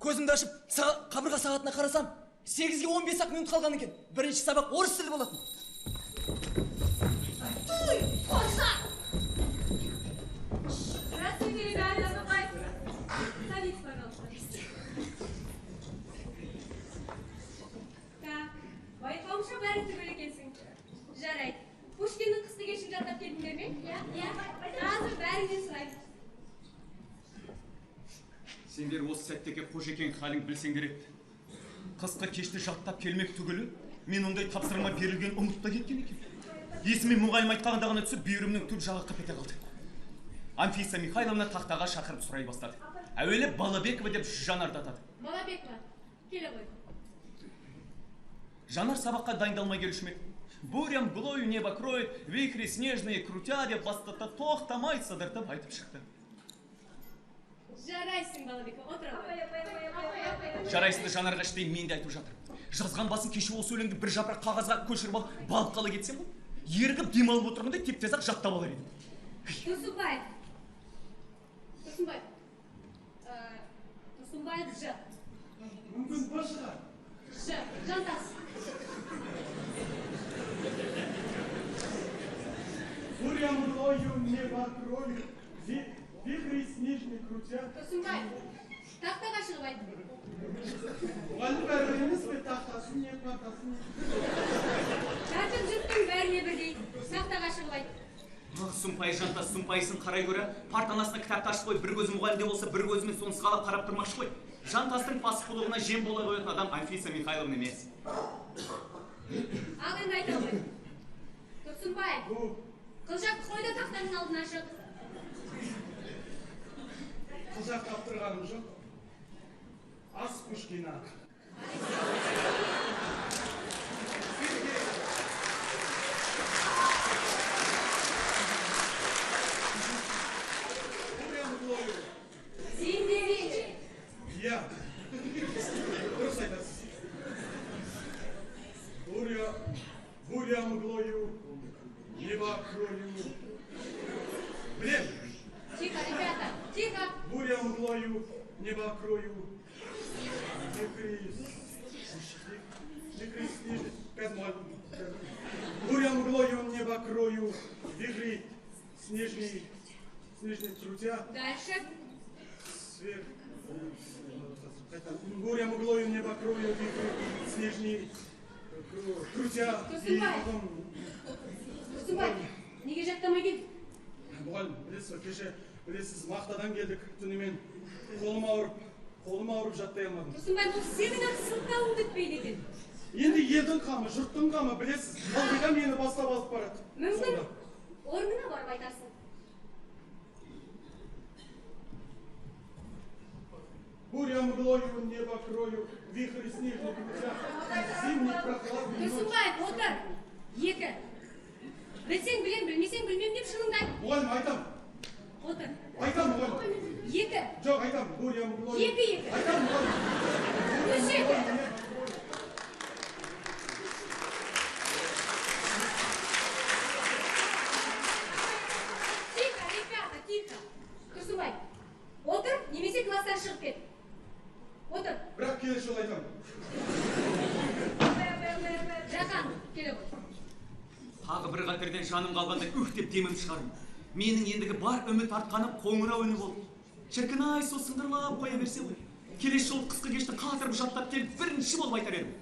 Көзімді ашып, қабырға сағатына қарасам, 8-ге 15-ақ минут қалған екен. Бірінші сабақ орыс тілі болатын. Қожа! Здравствуйте, ребята, садитесь, пожалуйста. Так, байқауымша бәрі түгел екенсің. Жарайды. Пушкиннің қысты кешін жаттап келдіңдер ме? Иә. Қазір бәрінен сұраймын. Сендер осы сәттегі қожекең халін білсең керек. Қысқы кешті жаттап келмек түгілі, мен ондай тапсырма берілген ұмытта кеткен екен. Есіме мұғалім айтқандағына түсіп, бүйірімнің түр жағы қып ете қалды. Анфиса Михайловна тақтаға шақырып сұрай бастады. Әуелі Балабекова деп Жанарды атады. Балабекова, келе ғой. Жанар сабаққа дайындалмай келуші ме? Бурям глою небо кроет, вихри снежные крутя деп бастата тоқтамай сыдыртып айтып шықты. Жарайсың, Балабекова, отыра ғой. Жарайсыңды Жанарға іштейін, мен де айтып жатыр. Жазған басын кеше осы өлеңді бір жапырақ қағазға көшіріп алып, балыққалы кетсем ғой. Ерігіп демалып отырғанда теп-тез-ақ жаттап алар едім. Тұрсынбаев. Тұрсынбаев Ж. мүмкін Б шығар. Ж. Жантас. Бурям глою небо крою, вихри снежный крутя. Тұрсынбаев. Тақтаға шығып айт. Мұғалім бәрі емес пе, тақтасы не, партасы не? Тәртіп жұрттың бәріне бірдей. Тақтаға шығып айт. Сұмпай Жантас, сұмпайсын қарай көрі, партанасына кітапты ашып қой, бір көзі мұғалімде болса, бір көзімен соны сығалап қарап тұрмақшы қой. Жантастың пасықпылығына жем бола қоятын адам Анфиса Михайловна емес. Ал енді айта ғой. Тұрсынбаев. Қылжақты қой да тақтаның алдына шық. Қызақ таптырғаным жоқ. Ас Пушкина. Бурям глою. Сен де менше. Иә. Дұрыс айтасыз. Бурям глою, небо крою. Білем. Тихо, ребята, тихо. Бурям глою, небо крою. Вихри снежный, бурям глою, небо крою, вихри снежный крутя. Дальше. Бурям глою, небо крою, вихри снежный крутя. Тұрсынбаев, неге жаттамай келдің? Мұғалім, білесіз, мақтадан келдік түнімен. Қолым ауырып жаттай алмадым. Тұрсынбаев, бұл сенің ақ сылтауың бітпейді екен. Енді елдің қамы, жұрттың қамы, білесіз, ылғида мені бастап алып барады. Мүмкін, орнына барып айтарсың. Бурям глою, небо крою, вихри снежный крутя, зимний прохладный ночь. Тұрсынбаев, отыр. Екі. Білсең білем, білмесең білмем деп шыныңды айт. Мұғалім, айтам. Отыр. Айтам, мұғалім. Екі. Жоқ, айтам. Бурям глою. Екі. Айтам, мұғалім. Үш. Жақан, келе ғой. Тағы бір қатерден жаным қалғандай үх деп демім шығарым. Менің ендігі бар үміт артқаным қоңырау үні болды. Шіркін ай, сол сыңғырлап қоя берсе ғой. Келесі жолы қысқы кешті қатырып жаттап келіп бірінші болып айтар едім.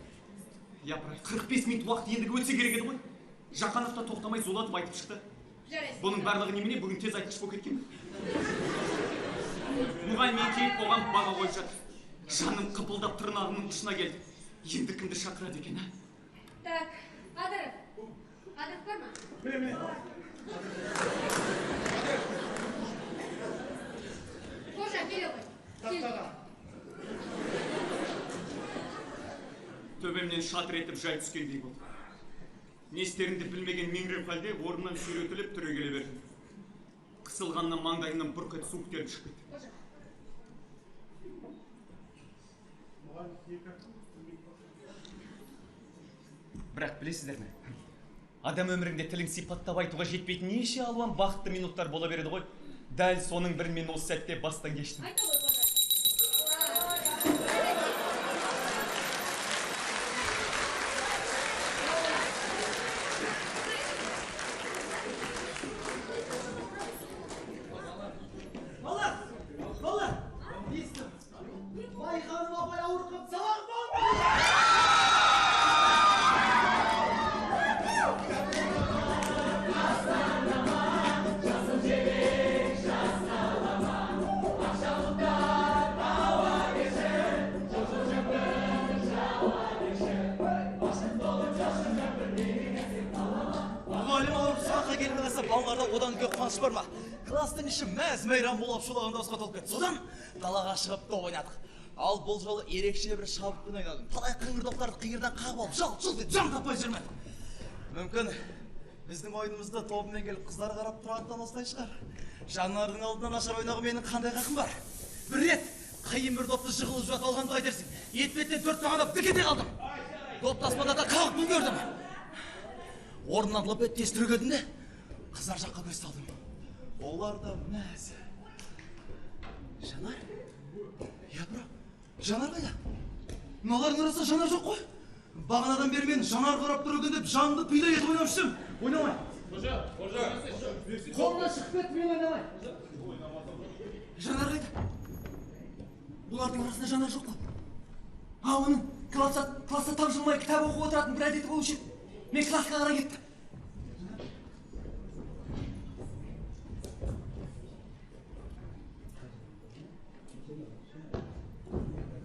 Япырай, 45 минут уақыт ендігі өтсе керек еді ғой. Жақанов та тоқтамай зулатып айтып шықты. Жарайсың. Бұның барлығы немене, бүгін тез айтқыш болып кеткен. Мұғалім келіп оған баға қойып жатыр. Жаным қыпылдап тырнағымның ұшына келді. Енді кімді шақырады екен, а? Так, Қадыров. Қадыров бар ма? Міне. Қожа, келе ғой. Кел. Төбемнен шатыр етіп жай түскендей болды. Не істерімді білмеген меңіреп халде орнымнан сүйретіліп түрегеле бердім. Қысылғаннан маңдайымнан бұрқ етіп суық теріп шығып кетті. Қожа. Бірақ білесіздер ме? Адам өмірінде тілін сипаттап айтуға жетпейтін неше алуан бақытты минуттар бола береді ғой. Дәл соның бірін мен осы сәтте бастан кештім. Айта ғой, Қожа. Балар! Естім. Майқаным апай ауыр қып сабақ болды! Мұғалім ауырып сабаққа келмей қалса балаларда одан үлкен қуаныш бар ма? Класстың іші мәз мейрам болып шулаған дауысқа толып кетті. Содан далаға шығып доп ойнадық. Ал бұл жолы ерекше бір шабытпен ойнадым. Талай қыңыр доптарды қиырдан қағып алып жалт-жұлт етіп жан таппай жүрмін. Мүмкін біздің ойынымызды тобымен келіп қыздар қарап тұрғандықтан осылай шығар. Жанардың алдынан нашар ойнауға менің қандай хақым бар? Бір рет қиын бір допты жығылып жатып алғанды қайтерсің. Етпеттен 4 тағандап дікете қалдым. Доп таспада қағып бұл көрдім. Орнынан лып ет тез түрегелдім де қыздар жаққа көз салдым. Олар да мәз. Жанар? Япыр, Жанар қайда? Мыналардың арасында Жанар жоқ қой. Бағанадан бері мен Жанар қарап тұр екен деп жанымды пида етіп ойнап жүрсем. Ойнамай. Қолына шығып кетті, мен ойнамай. Жанар қайда? Бұлардың арасында Жанар жоқ қой. Оның класста тапжылмай кітап оқып отыратын бір әдеті болушы еді. Мен классқа қарай кеттім.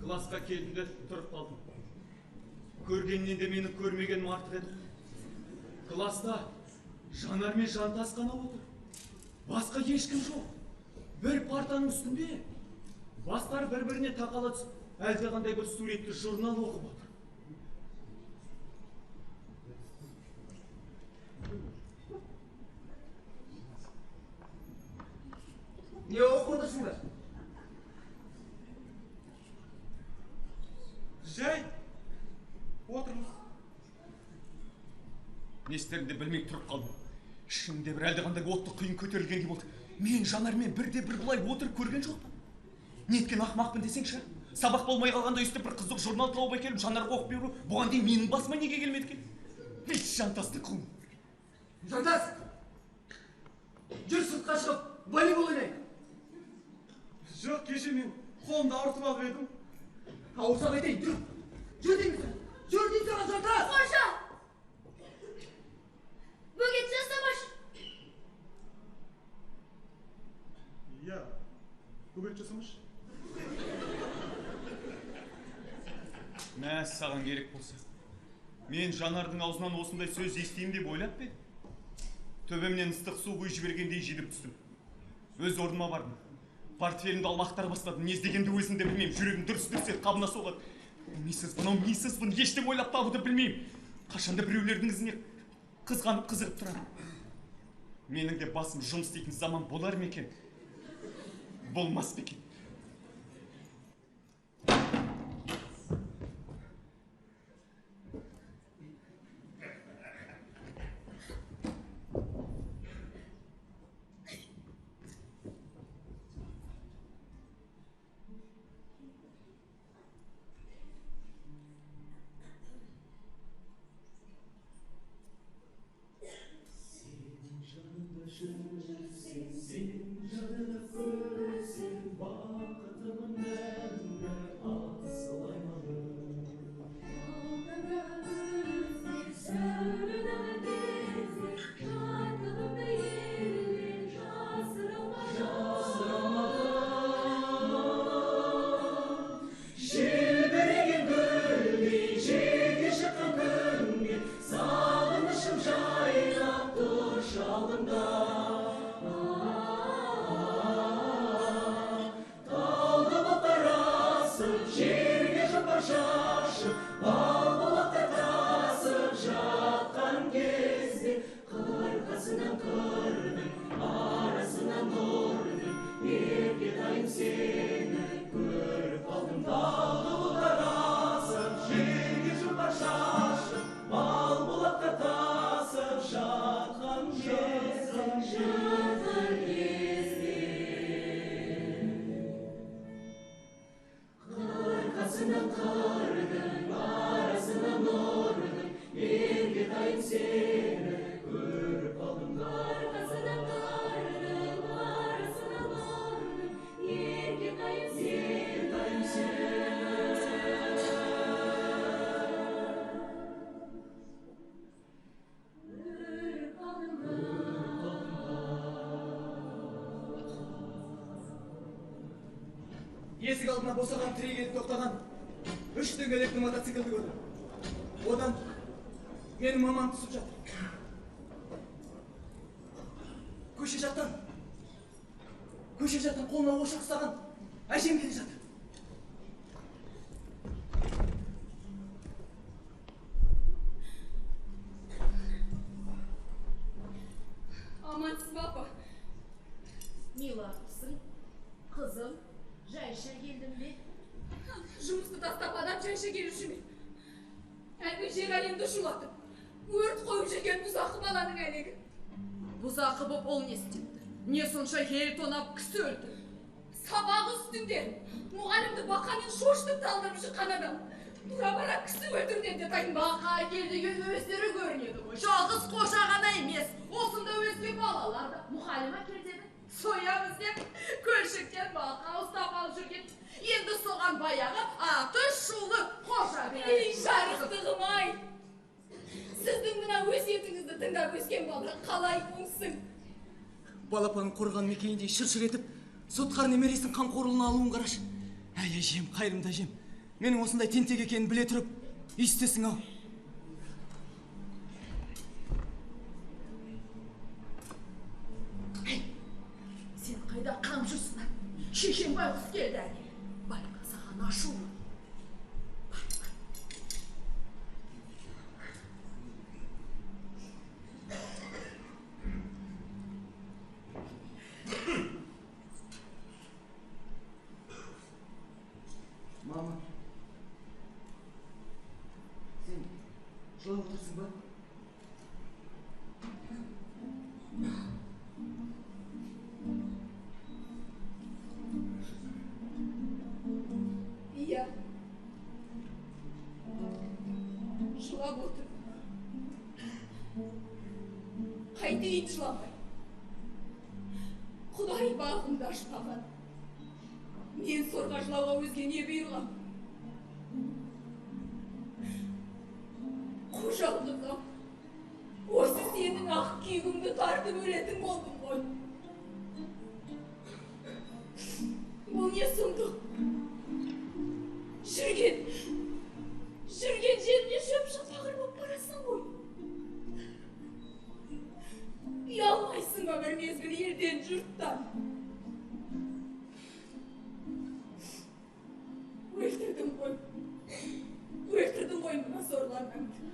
Классқа келдім де тұрып қалдым. Көргеннен де мені көрмегенім артық еді. Класста Жанар мен Жантас қана отыр. Басқа ешкім жоқ. Бір партаның үстінде бастары бір-біріне тақала түсіп, әлдеқандай бір суретті журнал оқып отыр. Не оқып отырсыңдар? Жай. Отырмыз. Не істерімді білмей тұрып қалдым. Ішімде бір әлдеқандай отты құйын көтерілгендей болды. Мен Жанармен бірде-бір бұлай отырып көрген жоқпын. Неткен ақымақпын десеңші. Сабақ болмай қалғанда үстіп бір қызық журнал тауып әкеліп Жанарға оқып беру, бұған дейін менің басыма неге келмеді екен? Еш Жантасты құлым. Жантас! Жүр сыртқа шығып, волейбол ойнайық. Жоқ, кеше мен қолымды ауыртып алып едім. Ауырса қайтайын, жүр. Жүр деймін. Жүр деймін саған, Жантас! Қожа! Бөгет жасамаш. Иә, бөгет жасамаш. Мә, саған керек болса. Мен Жанардың аузынан осындай сөз естейім деп ойлап пе? Төбемнен ыстық су құйып жібергендей жидіп түстім. Өз орныма бардым. Портфелімді алмақтар бастадым. Не іздегенді өзім де білмеймін. Жүрегім дүрс-дүрс етіп қабына соғады. Несізбін, ештеңе ойлап табуды білмеймін. Қашанда біреулердің ізіне қызғанып қызығып тұрады. Менің де басым жұмыс істейтін заман болар ма екен? Болмас па екен? шашып, балбұлақтай тасып жатқан кезде, қырқасынан қырдың, арасынан нұрдың, еркетайым сені көріп қалдым. Талды бұлттар асып, желге жұпар шашып, балбұлақтай тасып жатқан кезде, қырқасынан қырдың, арасынан нұрдың, еркетайым сені көріп қалдым. Қырқасынан қырдың, арасынан нұрдың, еркетайым Есік алдына босаған тірей тоқтаған үш дөңгелекті мотоциклді көрдім. Одан менің мамам түсіп жатыр. Көше жақтан қолына ошақ ұстаған әжем келе жатыр. Амансыз ба, апа? Миларсың, қызым, жайша келдім бе? Жұмысты тастап адам жайша келуші ме? Әлгі жер әлемді шулатып, өрт қойып жүрген бұзақы баланың әлегі. Бұзақы боп ол не істепті? Не сонша ел тонап кісі өлтірді? Сабақ үстінде мұғалімді бақамен шошытып талдырып шыққан адам. Тура бара кісі өлтірден де тайын ба? Бақа келдеген өздері көрінеді ғой. Жалғыз қожа ғана емес, осында өзге балалар да мұғалима келдеді. Соямыз деп көлшіктен бақа ұстап алып жүрген. Енді соған баяғы аты шулы қожа береді. Ей, жарықтығым ай! Сіздің мына өсиетіңізді тыңдап өскен бала қалай оңсың? Балапанын қорған мекеніндей шыр-шыр етіп, сотқар немересін қамқорлығына алуын қарашы. Әй, әжем, қайырымды әжем. Менің осындай тентек екенін біле тұрып, естесің ау. Сен қайда қамшысың? Шешен байғұс келді әне. Байқа саған ашулы. Мама, сен жылап отырсың ба? Иә. Жылап отыр. Қайтейін жыламай. Құдай бағымды ашпаған. Мен сорға жылауға өзге не бұйырғам? Қожалығым, осы сенің ақ күйігіңді тартып өлетін болдым ғой. Бұл не сұмдық? Жүрген жеріне шөп шапағыр боп барасың ғой. Ұялмайсың ба бір мезгіл елден, жұрттан? Өлтірдің ғой мына сорларыңды.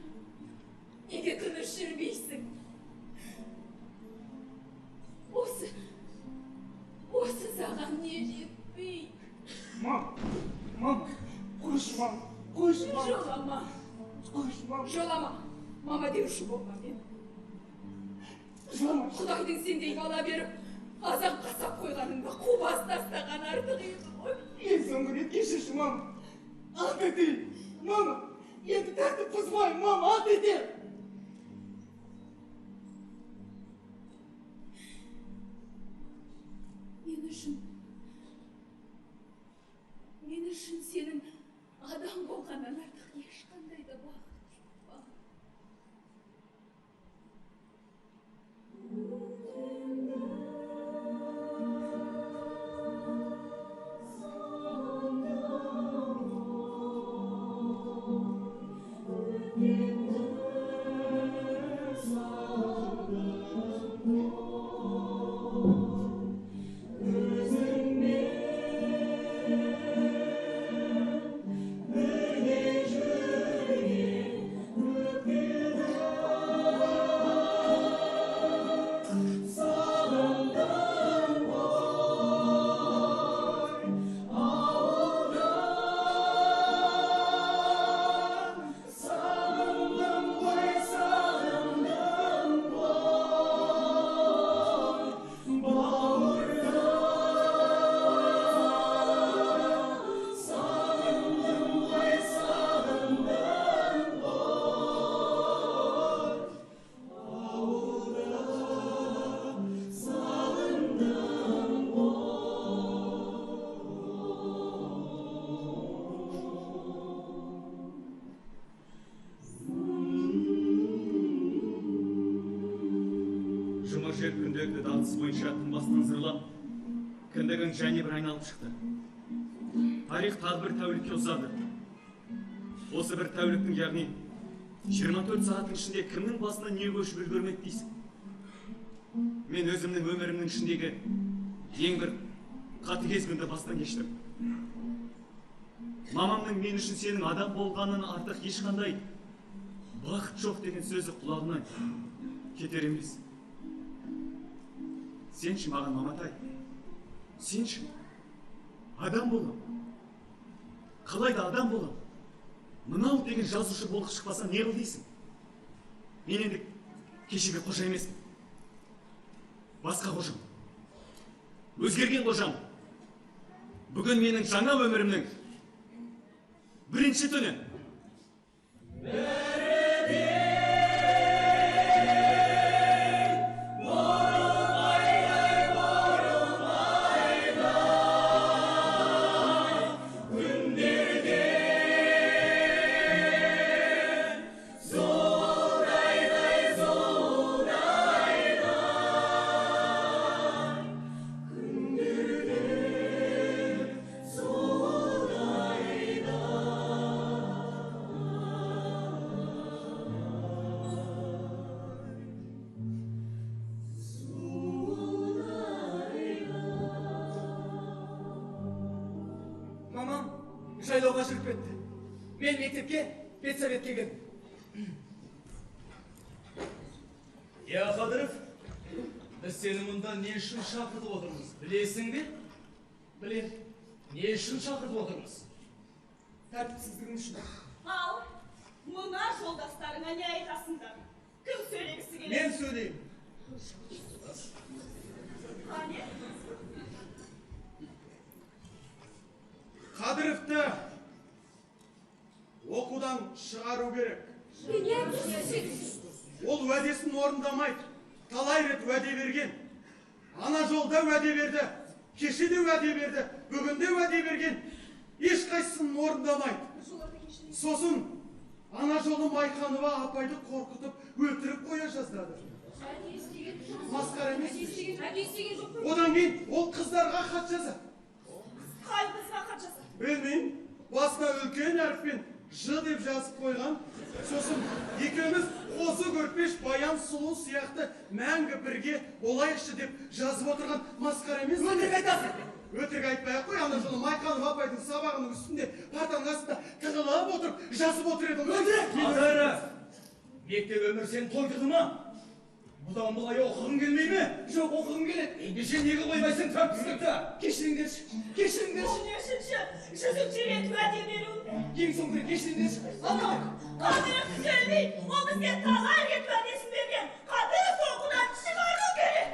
Неге тыныш жүрмейсің? Осы саған не жетпей? Мам, қойшы, мам, қойшы, мам. Жолама. Қойшы, мам. Жолама. Мама деуші болма мен. Жолама. Құдайдың сендей бала беріп, азап қасап қойғаныңда қубас тастаған артық еді ғой. Ең соңғы рет кешірші, мам. Ат етейін. Мама, енді тәртіп бұзбаймын, мам, ат етейін. Мен үшін сенің адам болғаннан артық ешқандай да бақыт жоқ. Өзі жер күндегі дағдыс бойынша күн басынан зырлап, кіндігін және бір айналып шықты. Тарих тағы бір тәулікке ұзады. Осы бір тәуліктің, яғни 24 сағаттың ішінде кімнің басына не көшіп үлгермек дейсің? Мен өзімнің өмірімнің ішіндегі ең бір қатыгездігімді бастан кештім. Мамамның мен үшін сенің адам болғанын артық ешқандай бақыт жоқ деген сөзі құлағынан кетер емес. Сенші маған, Маматай, сенші адам болам. Қалайда адам болам. Мынау деген жазушы болып шықпаса не қыл дейсің? Мен енді кешегі қожа емеспін. Басқа қожам. Өзгерген қожам. Бүгін менің жаңа өмірімнің бірінші түні. Мамам жайлауға жүріп кетті. Мен мектепке педсоветке келдім. Я Қадыров, біз сені мұнда не үшін шақыртып отырмыз? Білесің бе? Білем. Не үшін шақыртып отырмыз? Тәртіпсіздігің үшін. Ал, мына жолдастарыңа не айтасыңдар? Кім сөйлегісі келеді? Мен сөйлеймін. Қане? Қадыровты оқудан шығару керек. Ол уәдесін орындамайды. Талай рет уәде берген. Ана жолда уәде берді. Кеше де уәде берді. Бүгін де уәде берген. Ешқайсысын орындамайды. Сосын ана жолы Майқанова апайды қорқытып өлтіріп қоя жаздады. Масқара емес. Одан кейін ол қыздарға хат жазады. Қай қызға хат жазады? Білмеймін, басына үлкен әріппен Ж деп жазып қойған. Сосын екеуміз қозы көрпеш баян сұлу сияқты мәңгі бірге болайықшы деп жазып отырған масқара емес. Өтірік айтасың. Өтірік айтпай-ақ қой, ана жылы Майқанова апайдың сабағының үстінде партаның астында тығылып отырып жазып отыр едім. Өтірік! Қадыров, мектеп өмір сен тойдырды ма? Бұдан бұлай оқығың келмей ме? Жоқ, оқығым келеді. Ендеше неге қоймайсың тәртіпсіздікті? Кешіріңдерші, кешіріңдерші. Бұл нешінші? Жүзінші рет уәде беру. Ең соңғы рет кешіріңдерші. Анау. Қадыров сөйлей, ол бізге талай рет уәдесін берген. Қадыров оқудан шығару керек.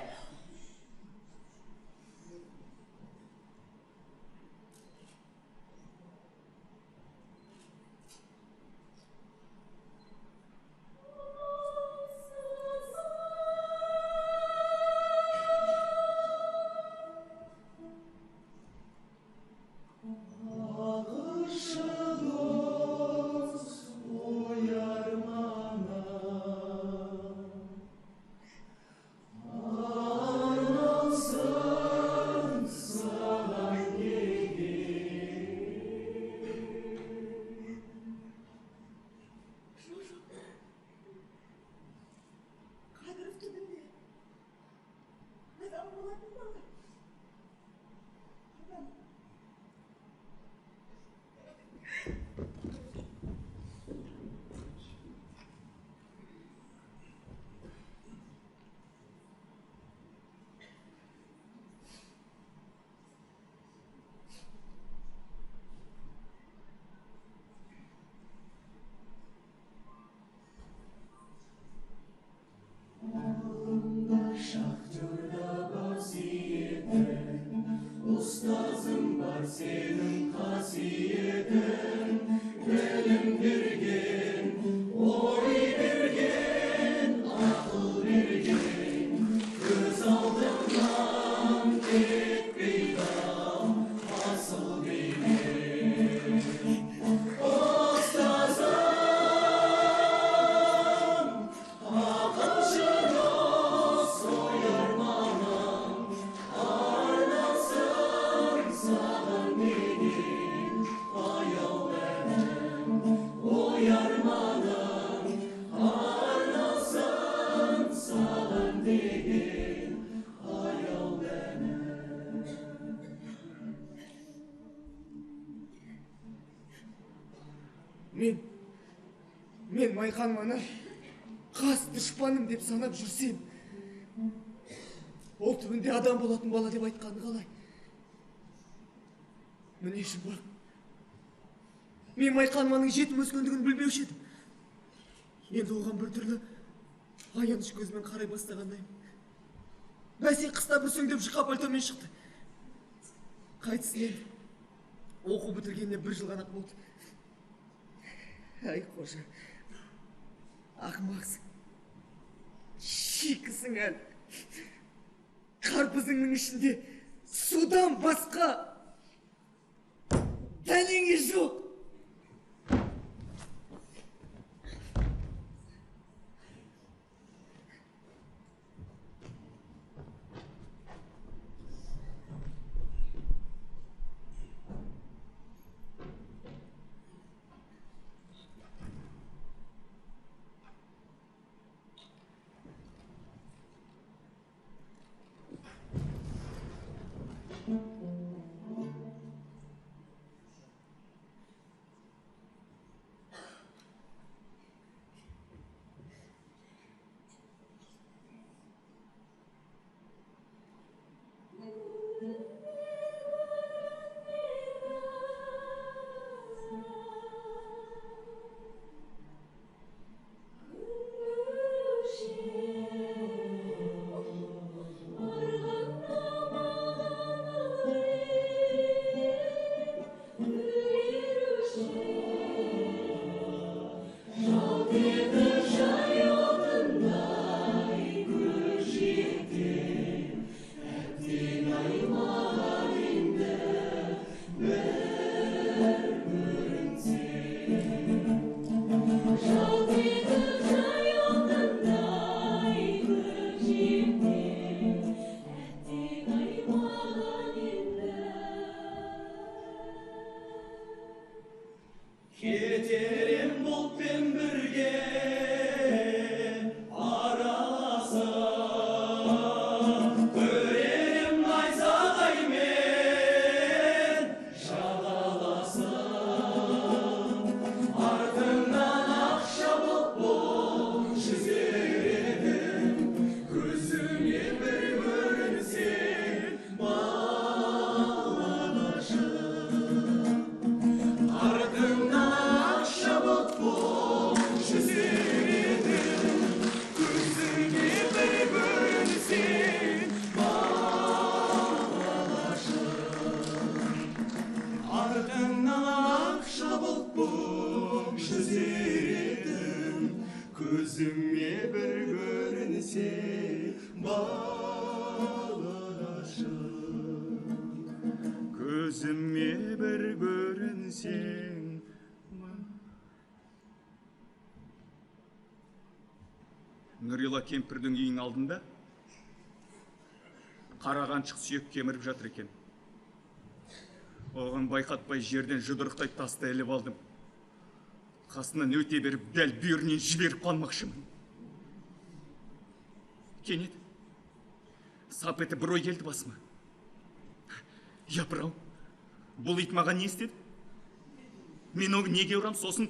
Қадыров түбінде адам болатын бала. Адам. Şahtırda bazı мен Майқанманы қас дұшпаным деп санап жүрсем, ол түбінде адам болатын бала деп айтқаны қалай? Міне жұмбақ, мен Майқанманың жетім өскендігін білмеуші едім. Енді оған бір түрлі аяныш көзімен қарай бастағандаймын. Бәсе қыста бүрсеңдеп жұқа пальтомен шықты. Қайтсын енді, оқу бітіргеніне 1 жыл ғана болды. Ай қожа, ақымақсың, шикісің әлі. Қарпызыңның ішінде судан басқа дәнеңе жоқ. Кетерем бұлтпен бірге араласа, көререм найзағаймен жағаласа, артыңнан ақша бұлт жүзер едім, көзіңе бір көрінсең балашы. Артыңнан ақша бұлт жүзер едім, көзіңе бір көрінсең балашы. Артыңнан ақша бұлт жүзер едім, көзіңе бір көрінсең балашы. Көзіме бір көрінсең. Нұрила кемпірдің үйінің алдында қарағаншық сүйек кеміріп жатыр екен. Оған байқатпай жерден жұдырықтай тасты іліп алдым. Қасынан өте беріп дәл бүйірінен жіберіп қалмақшымын. Кенет сап етіп бір ой келді басыма. Япыр-ау, бұл ит маған не істеді? Мен оғы неге ұрам, сосын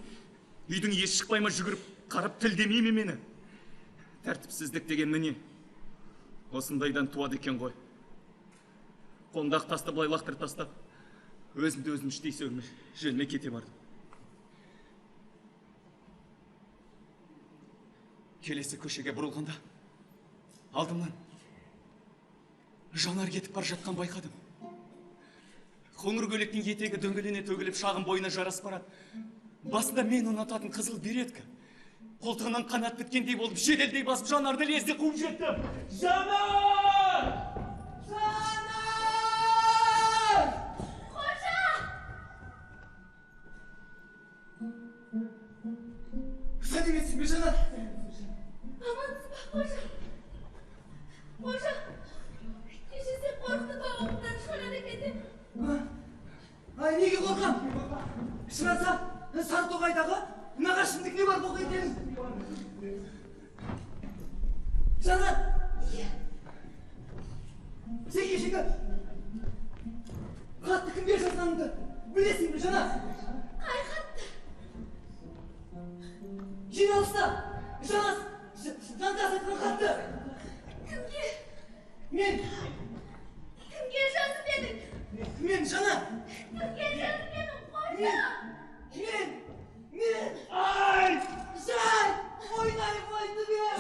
үйдің есі шықпай ма жүгіріп қарап тіл демей ме мені? Тәртіпсіздік деген міне осындайдан туады екен ғой. Қолымдағы тасты былай лақтырып тастап, өзімді өзім іштей сөгмей жөніме кете бардым. Келесі көшеге бұрылғанда алдымнан жанар кетіп бар жатқан байқадым. Қоңыр көйлектің етегі дөңгелене төгіліп шағын бойына жарас барады. Басында мен ұнататын қызыл береткі. Қолтығынан қанат біткендей болып жеделдей басып жанарды лезде қуып жеттім. Жанар! Жанар! Қожа! Сәл емессің бе, Жанар? Амансыз ба, қожа? Қожа, кешесе қорқытып ауылдан шығарады екенсің. Ай, неге қорқам? Шыраса, Сартоғайдағы нағашымдық не бар бұл қайтеміз? Жанар! Сен кешегі қатты кімге жазғаныңды білесің бе, Жанар? Қай қатты? жиналыста жаңа жантас айтқан хатты Кімге? мен Кімге жазып едің? мен жаңа Кімге жазып едің, қожа? мен ай жай ойнай қойды мен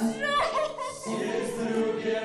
сездіруге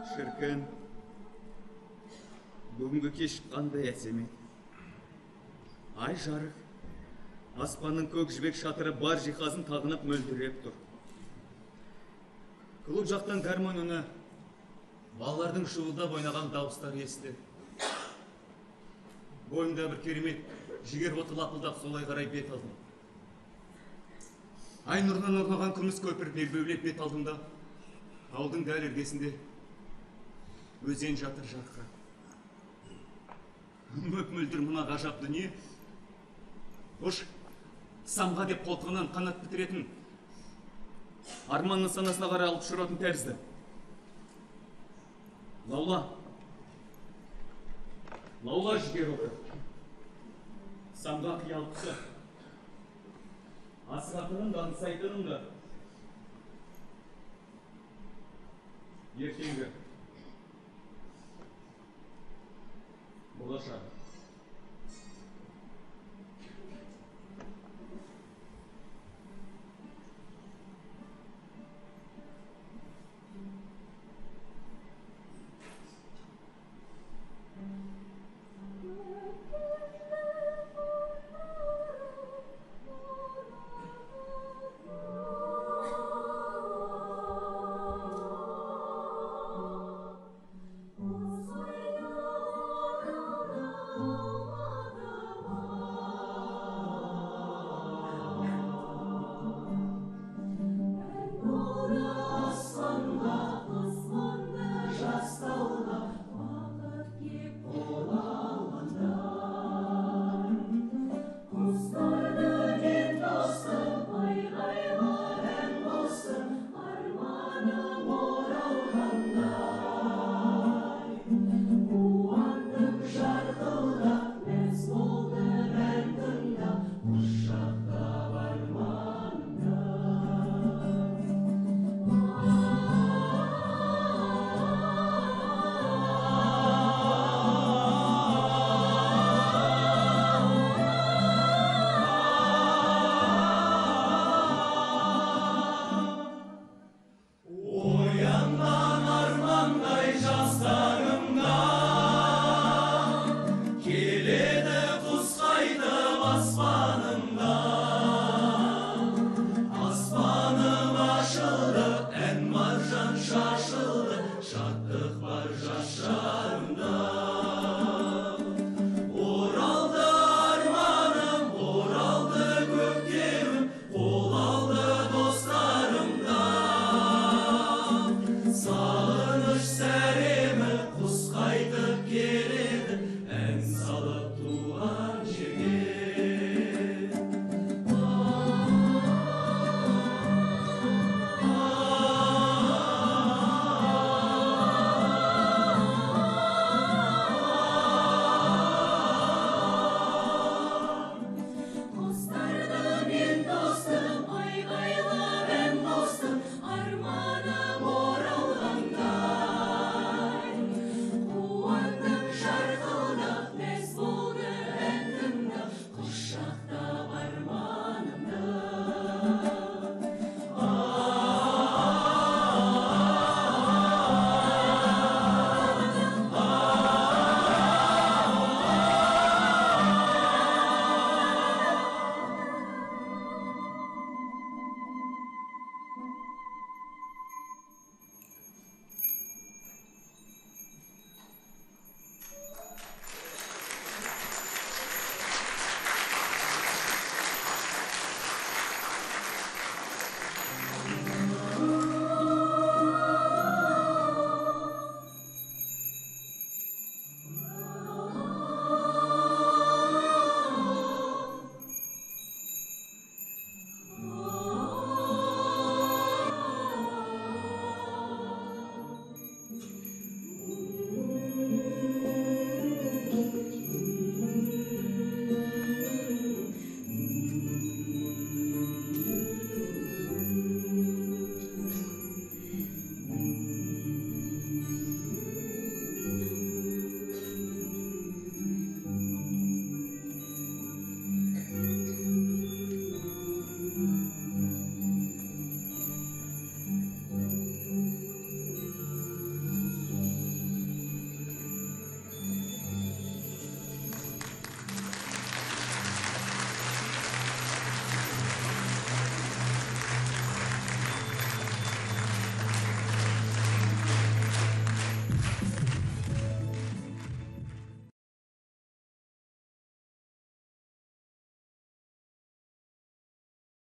Шіркін, бүгінгі кеш қандай әсем еді. Ай жарық, аспанның көк жібек шатыры бар жиһазын тағынып мөлдіреп тұр. Клуб жақтан гармон үні, балалардың шуылдап ойнаған дауыстар есті. Бойымда бір керемет, жігер оты лапылдап солай қарай бет алдым. Ай нұрынан орнаған күміс көпір белбеулеп бет алдымда, ауылдың дәл іргесінде өзен жатыр жаққа. Мөп-мөлдір мына ғажап дүние. Хош, самға деп қолтығынан қанат бітіретін, арманның санасына қарай алып ұшыратын тәрізді. Лаула. Лаула жігер оты. Самға қиялып түсе. Асқатының да, аңсайтының да. Ертеңгі болашақ.